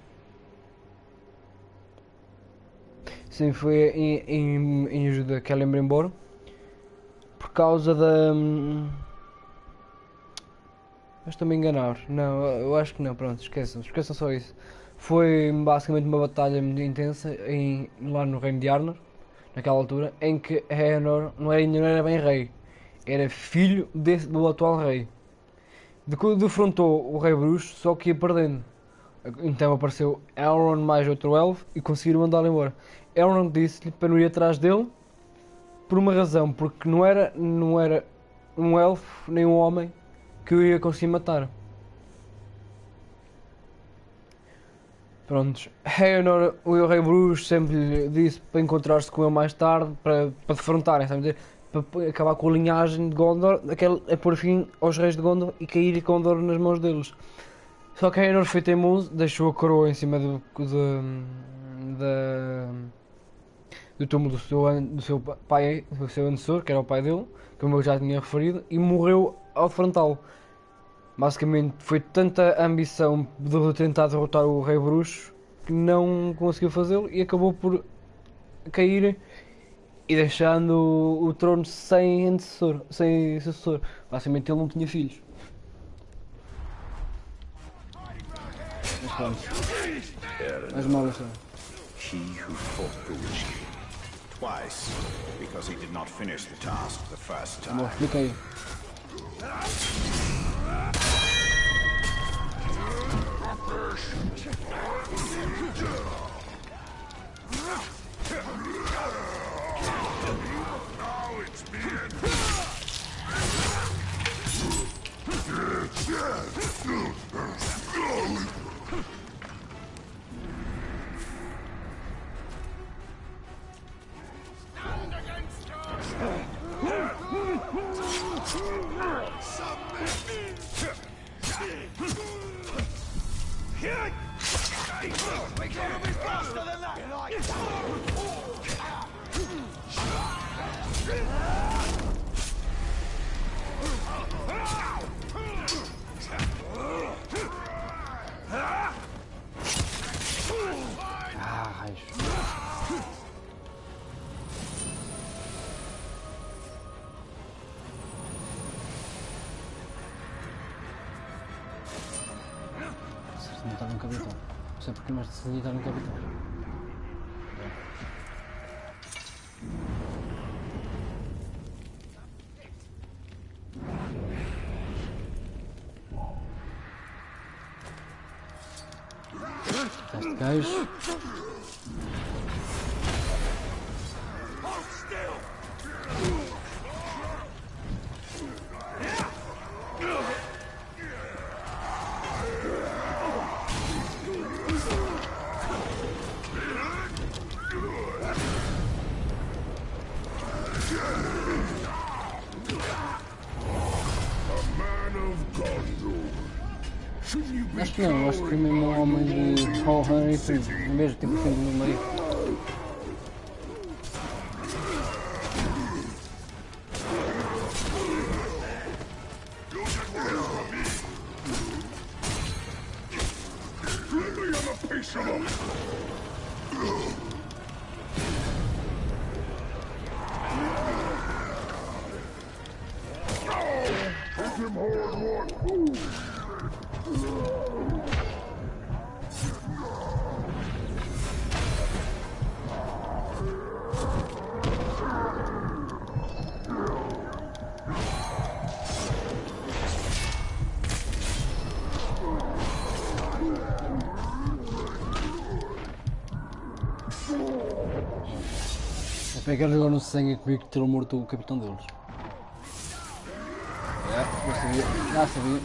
S1: Sim, foi em ajuda de Celebrimbor. Por causa da... Mas estou-me a enganar. Não, eu acho que não. Pronto, esqueçam só isso. Foi basicamente uma batalha muito intensa lá no reino de Arnor, naquela altura, em que Eomer não era bem rei. Era filho do atual rei. Defrontou o Rei Bruxo, só que ia perdendo. Então apareceu Elrond mais outro elfo e conseguiram mandá-lo embora. Elrond disse-lhe para não ir atrás dele, por uma razão, porque não era um elfo nem um homem que eu ia conseguir matar. Prontos, Eomer, o Rei Bruxo, sempre lhe disse para encontrar-se com ele mais tarde, para defrontarem, sabe dizer? Para acabar com a linhagem de Gondor, a pôr fim aos reis de Gondor e cair Gondor nas mãos deles. Só que Eomer foi teimoso, deixou a coroa em cima do túmulo do seu pai, do seu antecessor, que era o pai dele, como eu já tinha referido, e morreu ao defrontá-lo. Basicamente foi tanta ambição de tentar derrotar o Rei Bruxo que não conseguiu fazê-lo e acabou por cair e deixando o trono sem sucessor. Basicamente ele não tinha filhos. Mas pronto. As malas são.
S8: He who fought the Witch King twice, because he did not finish the task the first time.
S1: Bom, explica aí. capitão. Não sei porque, mas decidi estar no capitão. Este gajo. Acho que não, acho que é mesmo um homem de Hallhunter e tudo, mesmo tipo fundo no meio. É que eles agora não se sangue comigo que terão morto o capitão deles. Já sabia, já sabia.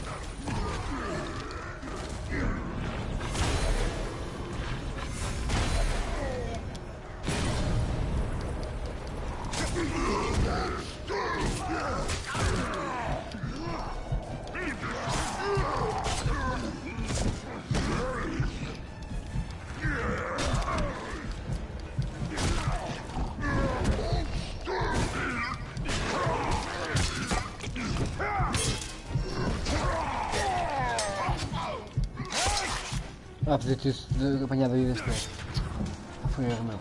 S1: Ah, podia ter apanhado aí deste lado. Foi erro meu.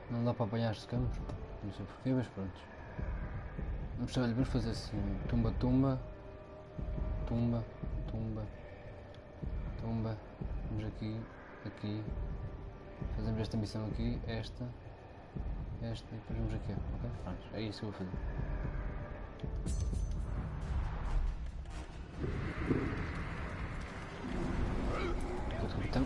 S1: Não dá para apanhar estes campos, não sei porquê, mas pronto. Vamos fazer assim, tumba, tumba, tumba, tumba, tumba. Vamos aqui, aqui, fazemos esta missão aqui, esta e depois vamos aqui, ok? Pronto, é isso que eu vou fazer. Outro capitão.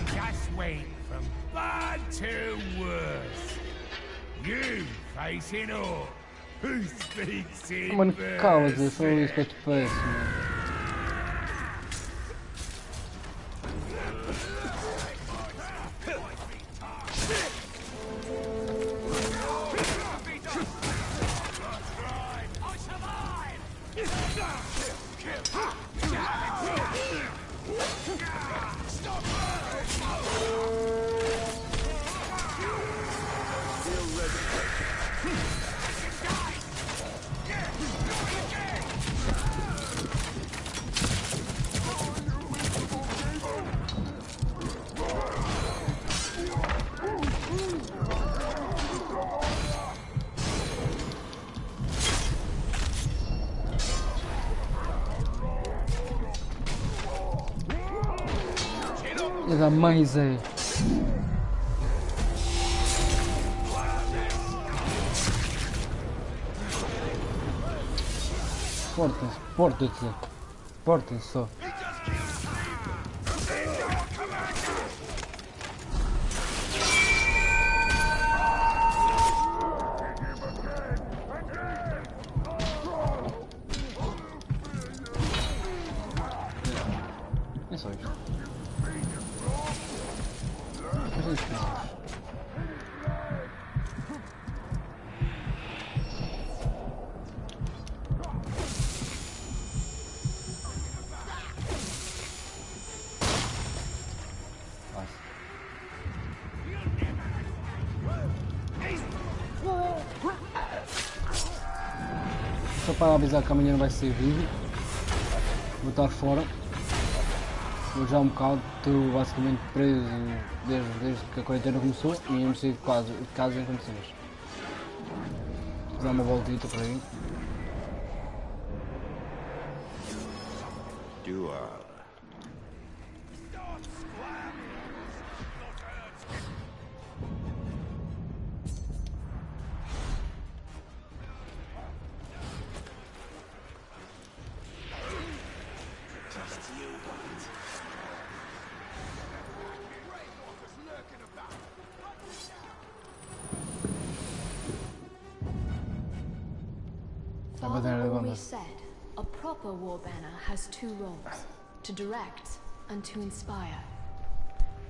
S5: Just wait from bad to worse. You facing all who speaks in
S1: Mano, cala-te,
S5: verse.
S1: só isso que eu te peço, mano. É da mãe, Zé. Portem-se, portem-se. Portem-se só. É só isto. Mas é isto. Só para avisar que amanhã não vai ser vídeo. Vou estar fora. Vou já um bocado, estou basicamente preso desde que a quarentena começou e não saí de casa em condições. Vou dar uma voltita por aí.
S3: Father always said, a proper war banner has two roles, to direct and to inspire.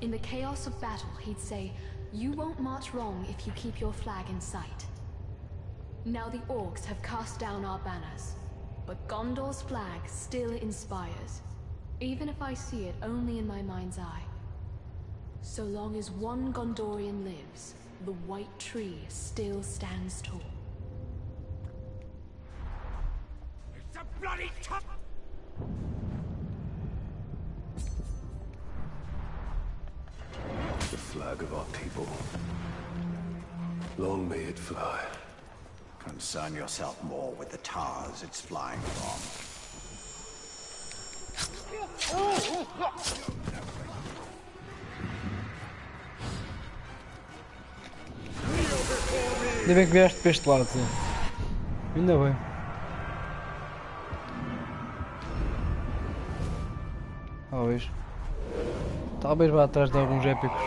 S3: In the chaos of battle, he'd say, you won't march wrong if you keep your flag in sight. Now the orcs have cast down our banners, but Gondor's flag still inspires, even if I see it only in my mind's eye. So long as one Gondorian lives, the white tree still stands tall.
S5: Bloody top!
S4: The flag of our people. Long may it fly.
S8: Concern yourself more with the towers it's flying from.
S1: Ainda bem que vieste para este lado, sim. Ainda bem. Talvez vá atrás de alguns épicos.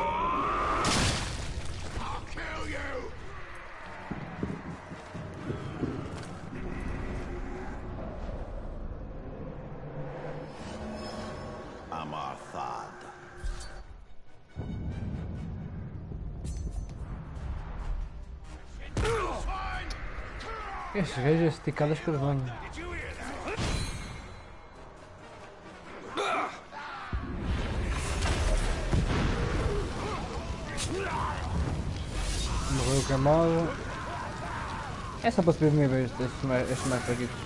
S1: Estes gajos esticadas que venham. Morreu queimado. É só para subir a minha vez estes mais fraquitos.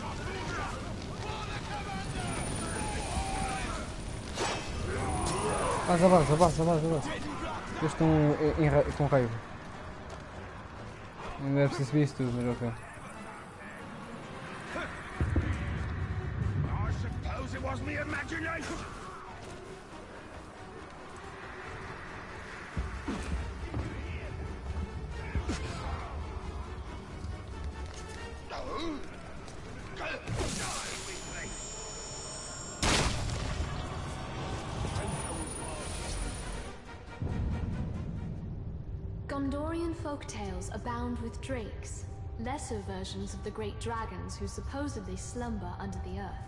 S1: Avança. Eles estão com raiva. Não é preciso subir isso tudo, mas ok.
S3: Gondorian folktales abound with drakes, lesser versions of the great dragons who supposedly slumber under the earth.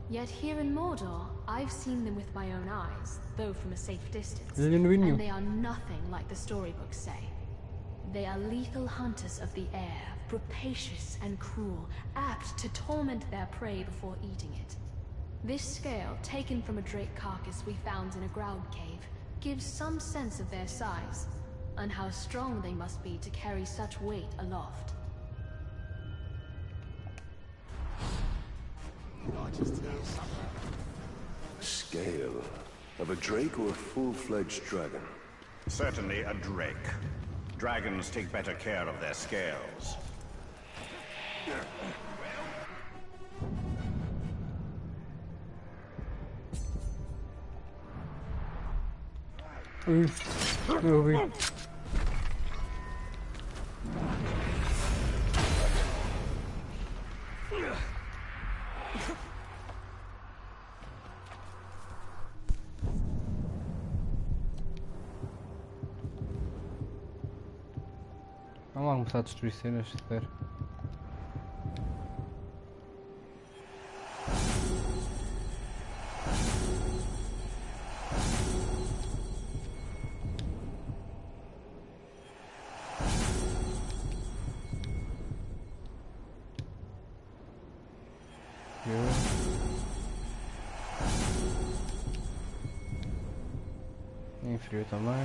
S3: Yet here in Mordor, I've seen them with my own eyes, though from a safe distance, and they are nothing like the storybooks say. They are lethal hunters of the air, rapacious and cruel, apt to torment their prey before eating it. This scale, taken from a drake carcass we found in a ground cave, gives some sense of their size, and how strong they must be to carry such weight aloft.
S4: Scale of a drake or a full-fledged dragon?
S8: Certainly a drake. Dragons take better care of their scales.
S1: Eu vi. Vamos lá começar a destruir cenas, se der. Em frio também.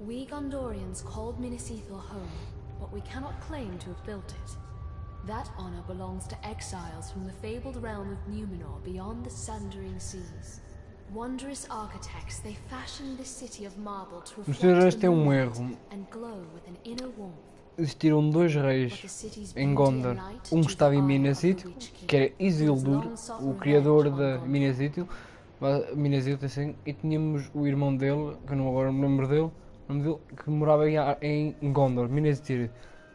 S3: We Gondorians called Minas Ithil home, but we cannot claim to have built it. That honor belongs to exiles from the fabled realm of Numenor beyond the sundering seas. Wondrous architects, they fashioned this city of marble to reflect the moonlight and glow with an inner warmth.
S1: Existiram dois reis em Gondor. Um estava em Minas Ithil, que era Isildur, o criador da Minas Ithil, assim, e tínhamos o irmão dele, que eu não agora me lembro dele, que morava em Gondor, Minas Ithil.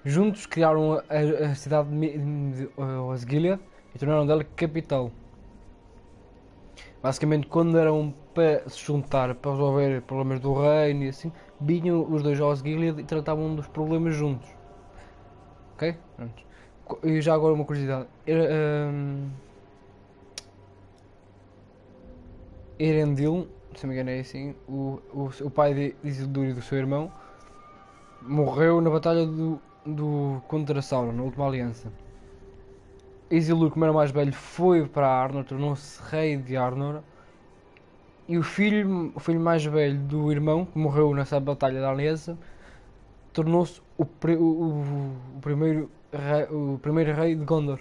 S1: Juntos criaram a cidade de Osgiliath e tornaram dela capital. Basicamente, quando eram para se juntar, para resolver problemas do reino e assim, vinham os dois aos Gilead e tratavam dos problemas juntos. Ok? Pronto. E já agora uma curiosidade. Erendil, se não me engano é assim, o pai de Isildur e do seu irmão, morreu na batalha contra Sauron, na última aliança. Isildur, como era mais velho, foi para Arnor, tornou-se rei de Arnor. E o filho mais velho do irmão, que morreu nessa batalha da aliança, tornou-se o primeiro rei de Gondor.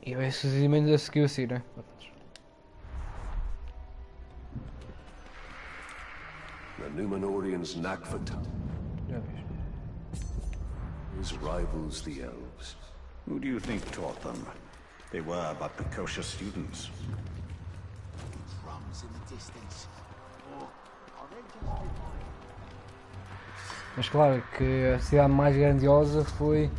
S1: E é sucessivamente a seguir assim, né?
S4: The Numenorians knack for time. His rivals the elves.
S8: Who do you think taught them? They were but precocious students.
S1: Mas claro que a cidade mais grandiosa foi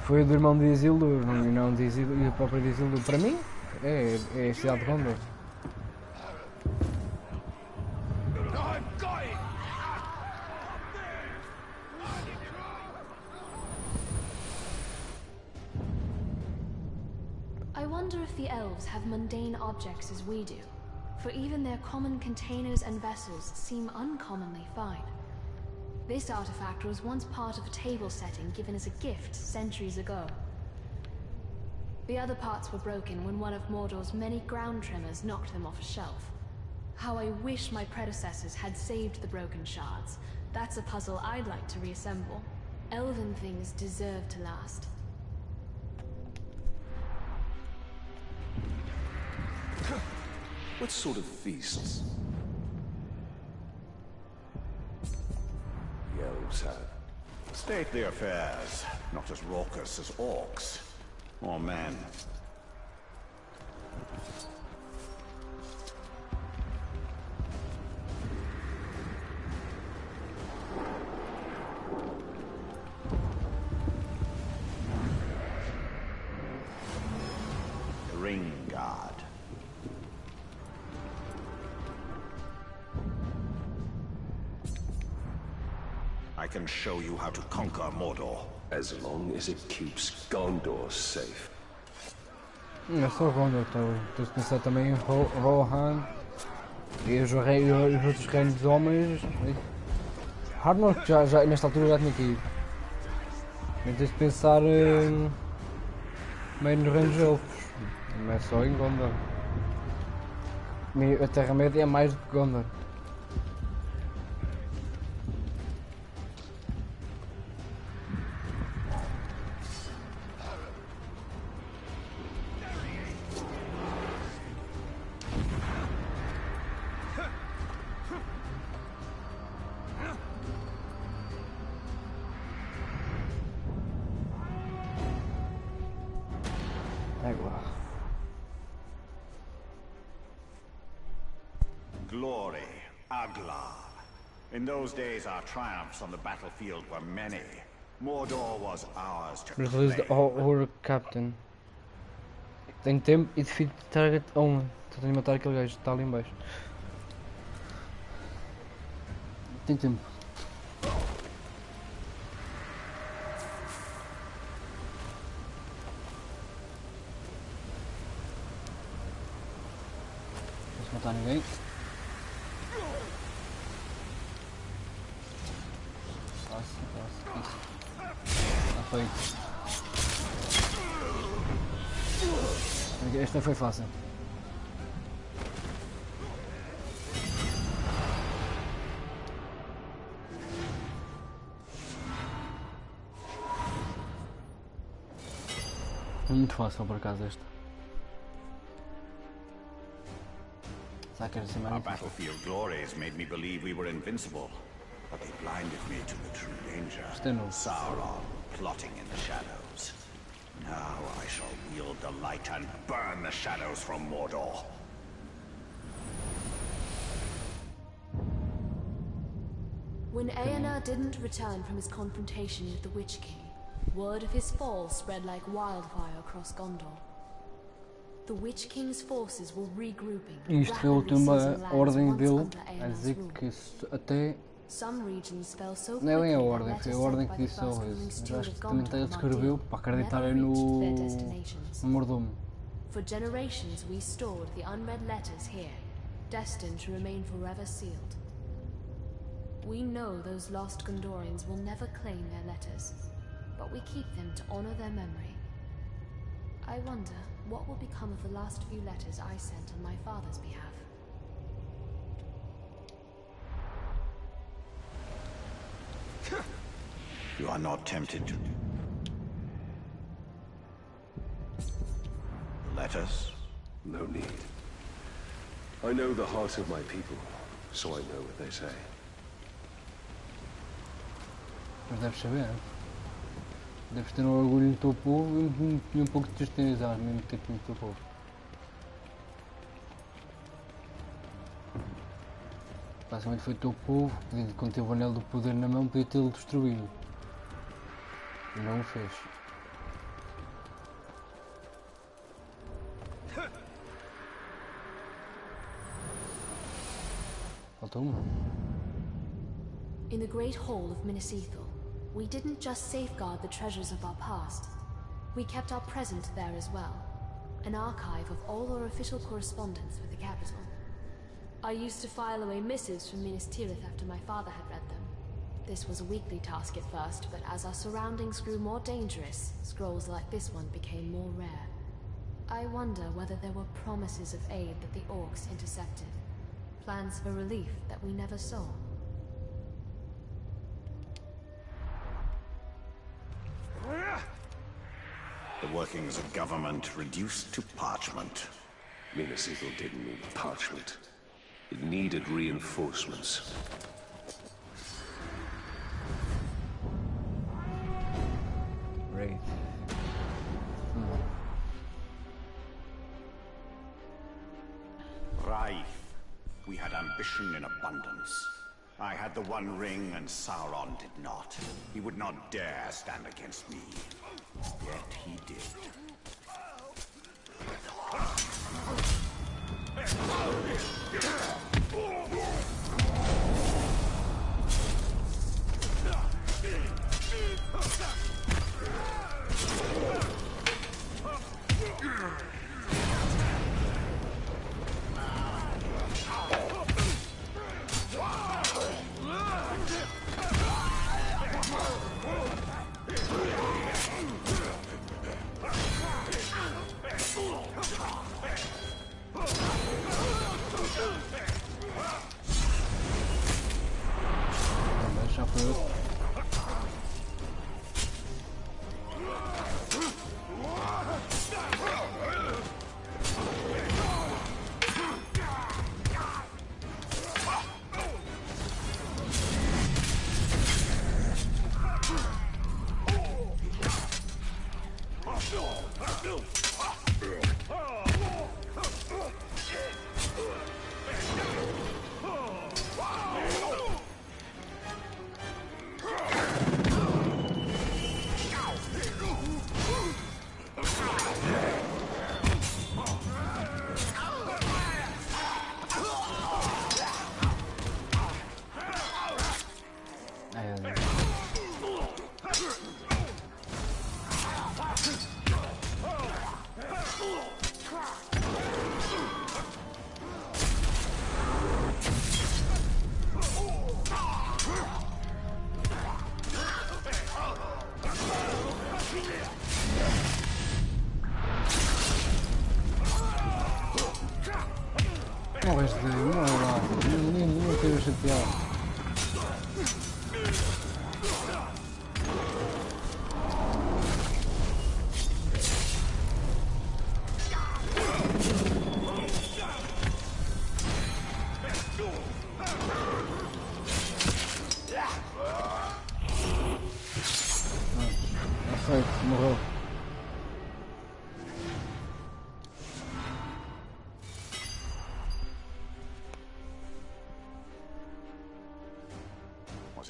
S1: a do irmão de Isildur, e não de Isildur, e o próprio de Isildur. Para mim é a cidade de Gondor.
S3: I wonder if the elves have mundane objects as we do, for even their common containers and vessels seem uncommonly fine. This artifact was once part of a table setting given as a gift centuries ago. The other parts were broken when one of Mordor's many ground tremors knocked them off a shelf. How I wish my predecessors had saved the broken shards. That's a puzzle I'd like to reassemble. Elven things deserve to last.
S4: What sort of feasts? The elves have.
S8: Stately affairs, not as raucous as orcs or men. Ring guard. I can show you how to conquer Mordor.
S4: As long as it keeps Gondor safe.
S1: É só Gondor, estou a pensar também em Rohan e os outros reinos dos homens. Arnor, que já nesta altura já tinha que ir. Mas tens de pensar meio nos reinos elfos, não é só em Gondor. A Terra-média é mais do que Gondor.
S8: Glory, Aglar. In those days, our triumphs on the battlefield were many. Mordor was ours to
S1: Release the Horror Captain. Tem tempo e defeat target only. Só tenho de matar aquele gajo que está ali em baixo. Tem tempo. Não posso matar ninguém. Isso. Está feito. Este não foi fácil. Muito fácil por acaso esta. Será que era assim mais
S8: Our
S1: difícil?
S8: battlefield glories made me believe we were invincible, but they blinded me to the true danger. Sauron plotting in the shadows. Now I shall wield the light and burn the shadows from Mordor.
S3: When Eonar didn't return from his confrontation with the Witch King, word of his fall spread like wildfire across Gondor. The Witch King's forces were regrouping,
S1: Isto foi a última ordem dele a dizer que até
S3: Some regions fell so
S1: não é bem a
S3: quickly
S1: ordem,
S3: that
S1: foi a
S3: letters
S1: ordem
S3: sent
S1: que
S3: by
S1: disse
S3: the
S1: ao
S3: first
S1: reis.
S3: coming
S1: Eu
S3: steward
S1: acho
S3: of
S1: que também
S3: Gondor,
S1: escreveu para acreditarem
S3: never reached
S1: no
S3: their destinations.
S1: mordomo.
S3: For generations we stored the unread letters here, destined to remain forever sealed. We know those lost Gondorians will never claim their letters, but we keep them to honor their memory. I wonder what will become of the last few letters I sent on my father's behalf.
S8: You are not tempted to... The letters?
S4: No need. I know the heart of my people, so I know what they say.
S1: Mas deves saber, deves ter um orgulho no teu povo e um pouco de tristeza ao mesmo tempo no teu povo. Basicamente foi o teu povo que, quando teve o anel do poder na mão, podia tê-lo destruído. E não o fez. Falta uma.
S3: In the Great Hall of Minas Ithil, we didn't just safeguard the treasures of our past. We kept our present there as well. An archive of all our official correspondence with the capital. I used to file away missives from Minas Tirith after my father had read them. This was a weekly task at first, but as our surroundings grew more dangerous, scrolls like this one became more rare. I wonder whether there were promises of aid that the orcs intercepted. Plans for relief that we never saw.
S8: The workings of government reduced to parchment.
S4: Minas Ithil didn't need parchment. It needed reinforcements.
S1: Great.
S8: Raif. We had ambition in abundance. I had the One Ring and Sauron did not. He would not dare stand against me. Yet he did.
S1: Já foi outro. Morres de morre lá, nem teve a chatear.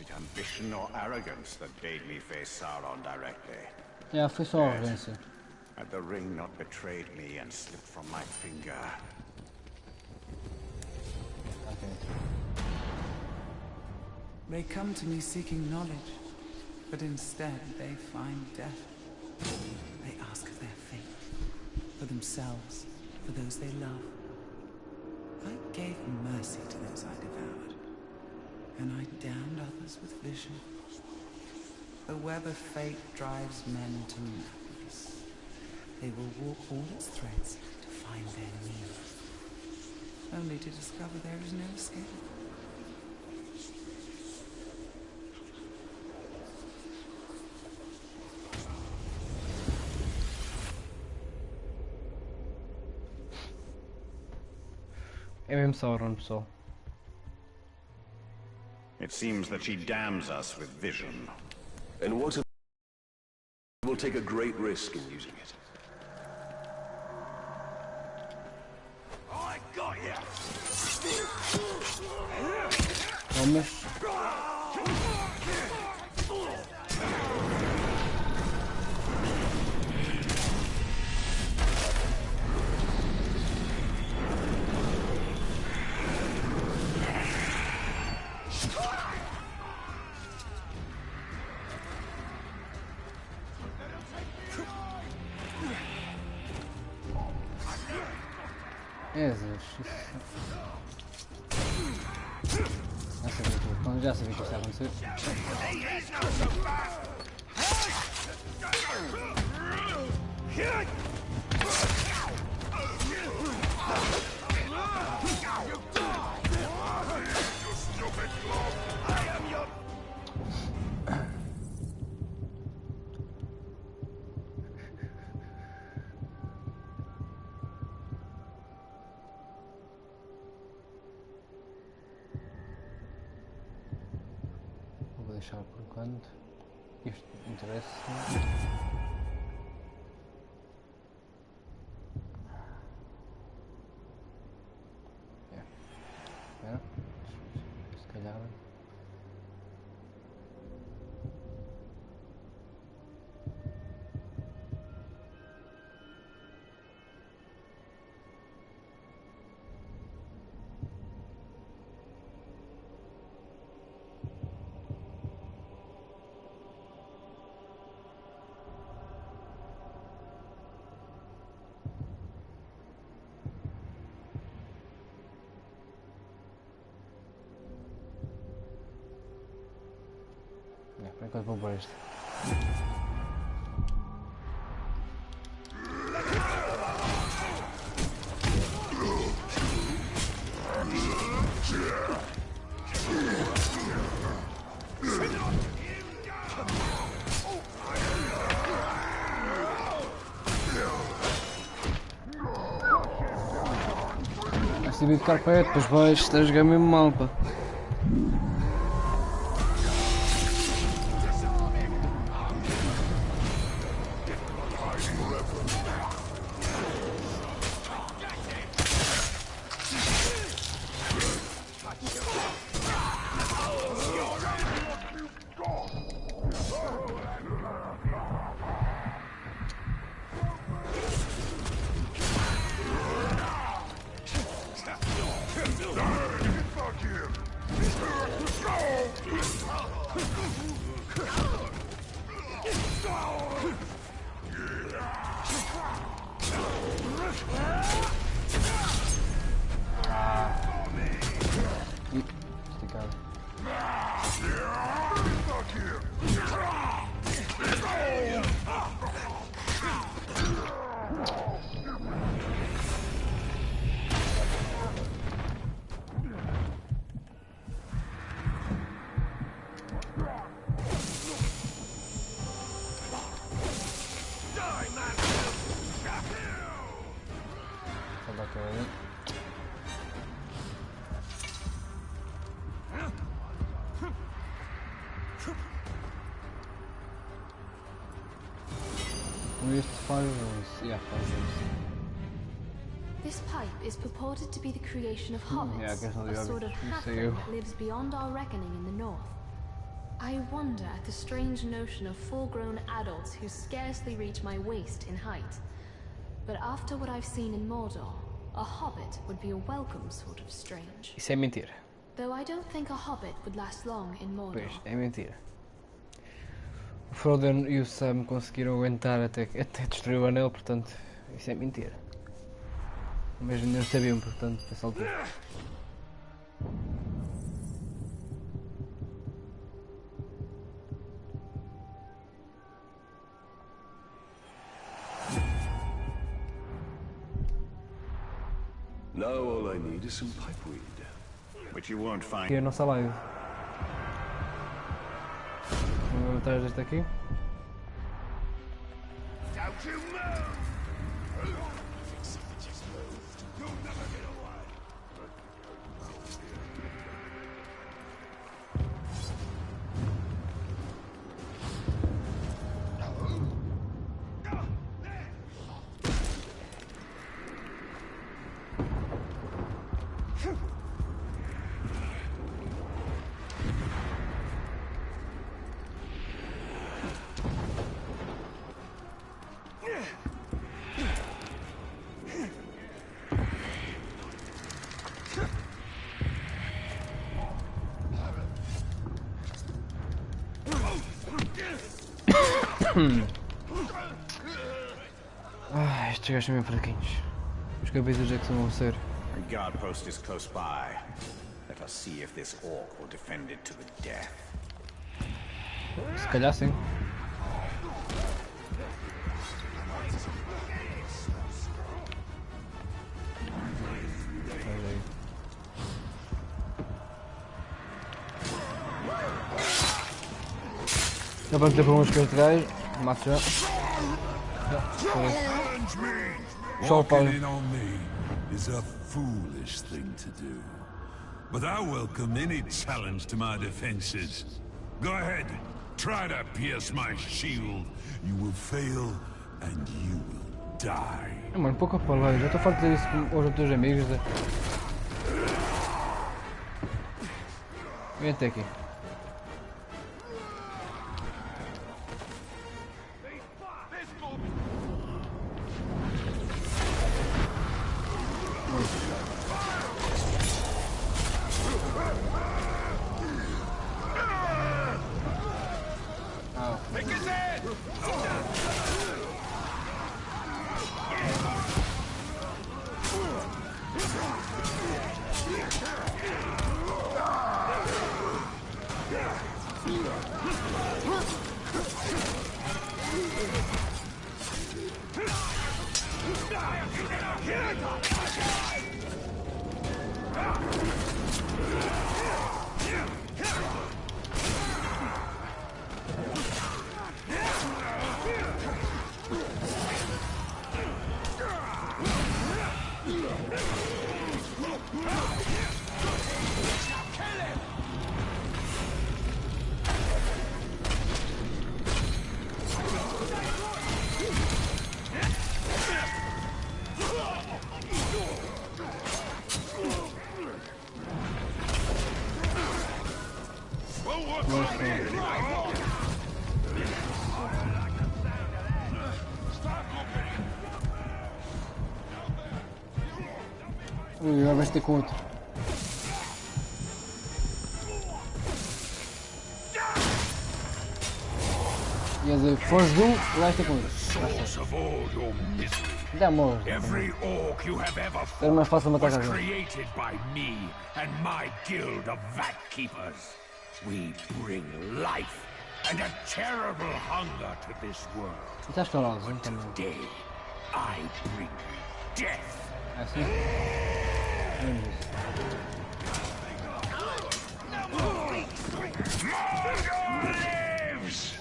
S8: it ambition or arrogance that bade me face Sauron directly?
S1: Yeah, foi só arrogância.
S8: Had the ring not betrayed me and slipped from my finger.
S1: Okay.
S2: They come to me seeking knowledge, but instead they find death. They ask of their fate, for themselves, for those they love. I gave mercy to those I devoured, and I damned others with vision. The web of fate drives men to madness. They will walk all its threads to find their needs, only to discover there is no escape.
S1: É mesmo Sauron, pessoal.
S8: It seems that she damns us with vision.
S4: And what if we'll take a great risk in using it?
S8: I got ya!
S1: Vamos. Já sabia que isso ia acontecer. Vou deixar por enquanto. Isto interessa. Espera. Se calhar. Por enquanto vou por este. Vais ter de ficar perto, depois vais estar a jogar mesmo mal, pá.
S3: This pipe is purported to be the creation of hobbits,
S1: Yeah, I guess I'll
S3: a sort of
S1: be
S3: halfling that lives beyond our reckoning in the north. I wonder at the strange notion of full-grown adults who scarcely reach my waist in height. But after what I've seen in Mordor, a hobbit would be a welcome sort of strange.
S1: Isso é mentira.
S3: Though I don't think a hobbit would last long in Mordor.
S1: Pois, é mentira. O Frodo e o Sam conseguiram aguentar até destruir o anel, portanto, isso é mentira. Mas ainda não sabiam, portanto, nessa altura.
S4: Now all I need is some pipeweed.
S8: Which you won't find.
S1: Aqui é a nossa live. Vamos atrás deste aqui.
S5: Don't you move! You'll never get away.
S1: Estes gajos são meio fraquinhos. Os cabeças é que são a ser.
S8: A guard post is close by. Let us see if this orc will defend it to the death.
S1: Se calhar sim. Já vamos ter problemas com este gajo. Mato já.
S5: Walking in on me is a foolish thing to do. But I welcome any challenge to my defenses. Go ahead, try to pierce my shield. You will fail and you will die.
S1: Mano, pouco a falar, já estou farto de dizer isso aos teus amigos. Vem até aqui. Agora vais ter com outro. Quer dizer, foge de um, vais ter com outro. Dá morre. É mais fácil matar a gente.
S5: And a terrible hunger to this world.
S1: Estás calado, então.
S5: Today, I bring death.
S1: Assim?
S5: Mordor lives!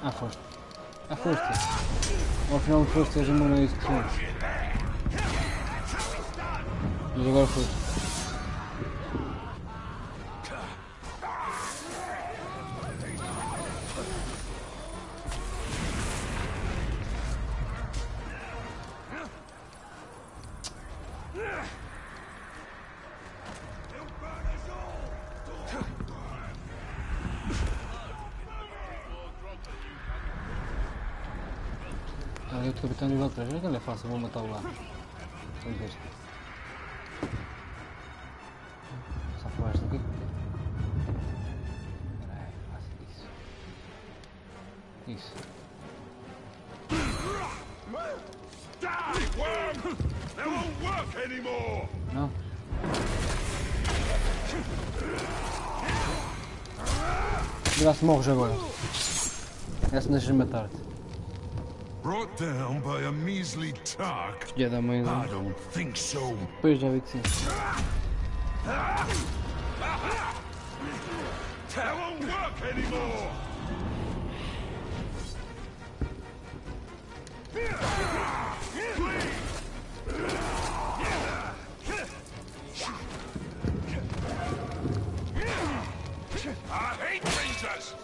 S1: Ah, foste. Ah, foste. Ao final de foste, és imune a isso que somos. Mas agora foste. Ali outro capitão nível 3, não é fácil, vou matá-lo lá. Vamos ver. Só por baixo daqui. Espera aí, faça isso. Isso. Não. Vira-se, morres agora. Essa deixas matar-te.
S9: Brought down by a measly tark?
S1: Já dá mãe.
S9: I don't think so.
S1: Pois já vi que sim.
S9: That won't work anymore. I hate rangers.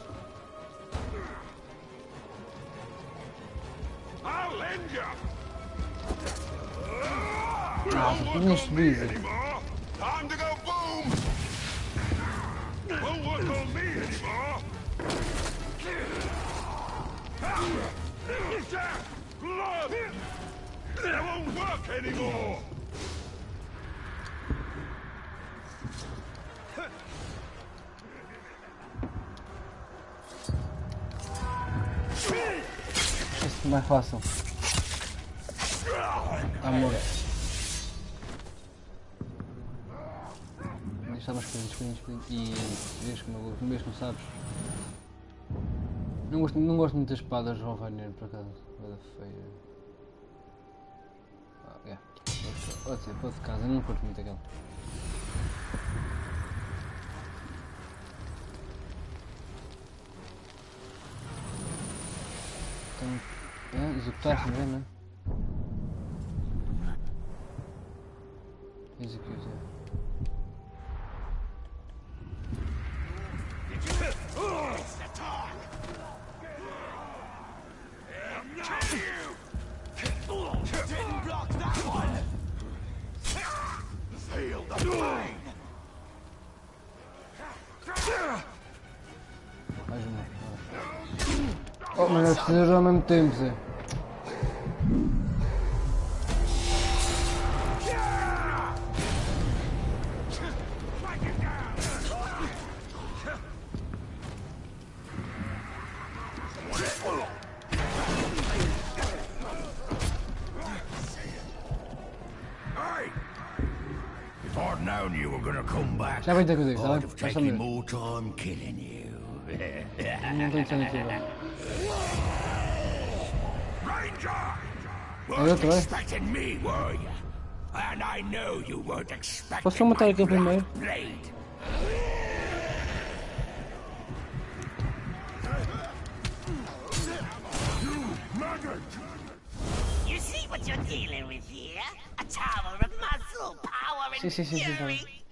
S9: I'll end you.
S1: Tinha subido.
S9: Time to go boom. Won't work on me anymore. Blood. That won't work anymore.
S1: Isso é mais fácil. Amor. Deixa mais coisas. E vês como sabes. Não gosto muito das espadas de Rovanier, por acaso. Coisa feia. Pode ser, pode de casa, eu não curto muito aquela. Então, executar-se, não é, não é? Executar. Mais uma. Oh, mas nós precisamos ao mesmo tempo, Zé. Já vai ter que eu digo, tá bem? Basta mesmo. Não tenho que ser aqui agora. É outro, é? Posso só matar aquele primeiro?
S10: You see what you're dealing with here? A tower of muscle, power and fury.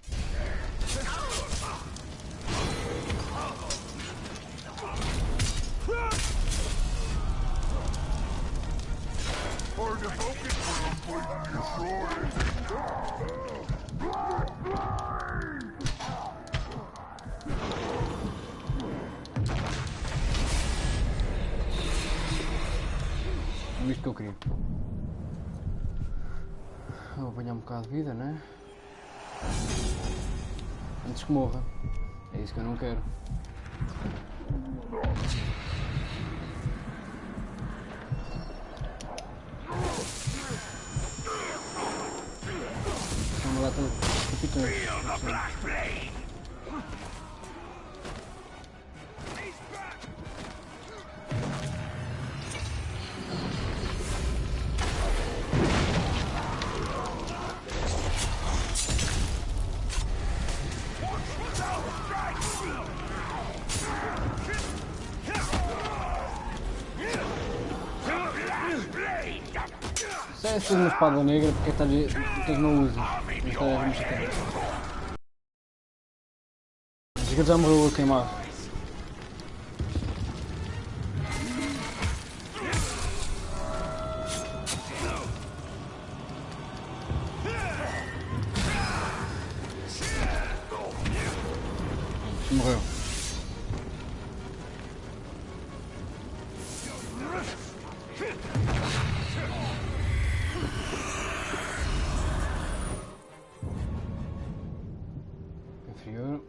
S1: É isto que eu queria. Vou apanhar um bocado de vida, né? Antes que morra. É isso que eu não quero. Vamos lá, capitão. Essa é uma espada negra, porque é que não usas? Esta é uma chateira. Acho que ele já morreu a queimar. Morreu. Inferior.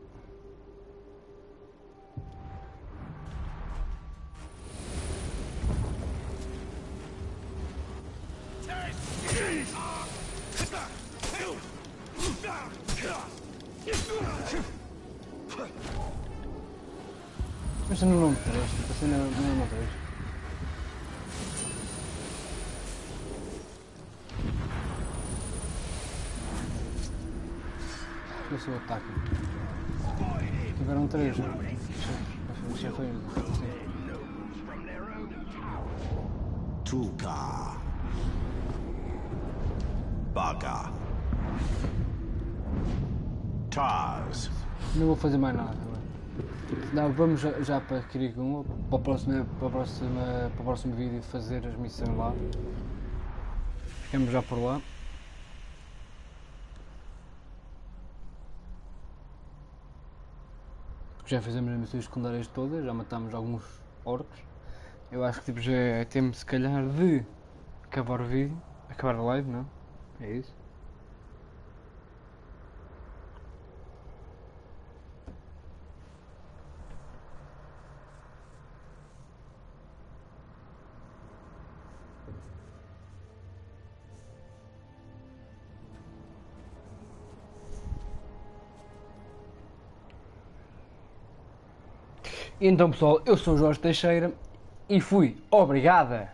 S1: Mas não me presta, você não me presta. Eu sou o ataque. Tiveram 3. Já foi assim.
S8: Tulka. Baga. Taz.
S1: Não vou fazer mais nada agora. Não, vamos já para Cirith Ungol, para o próximo vídeo fazer as missões lá. Ficamos já por lá. Já fizemos as missões secundárias todas, já matámos alguns orcs. Eu acho que tipo, já é tempo se calhar de acabar o vídeo, acabar a live, não? É isso. Então pessoal, eu sou o Jorge Teixeira e fui. Obrigada!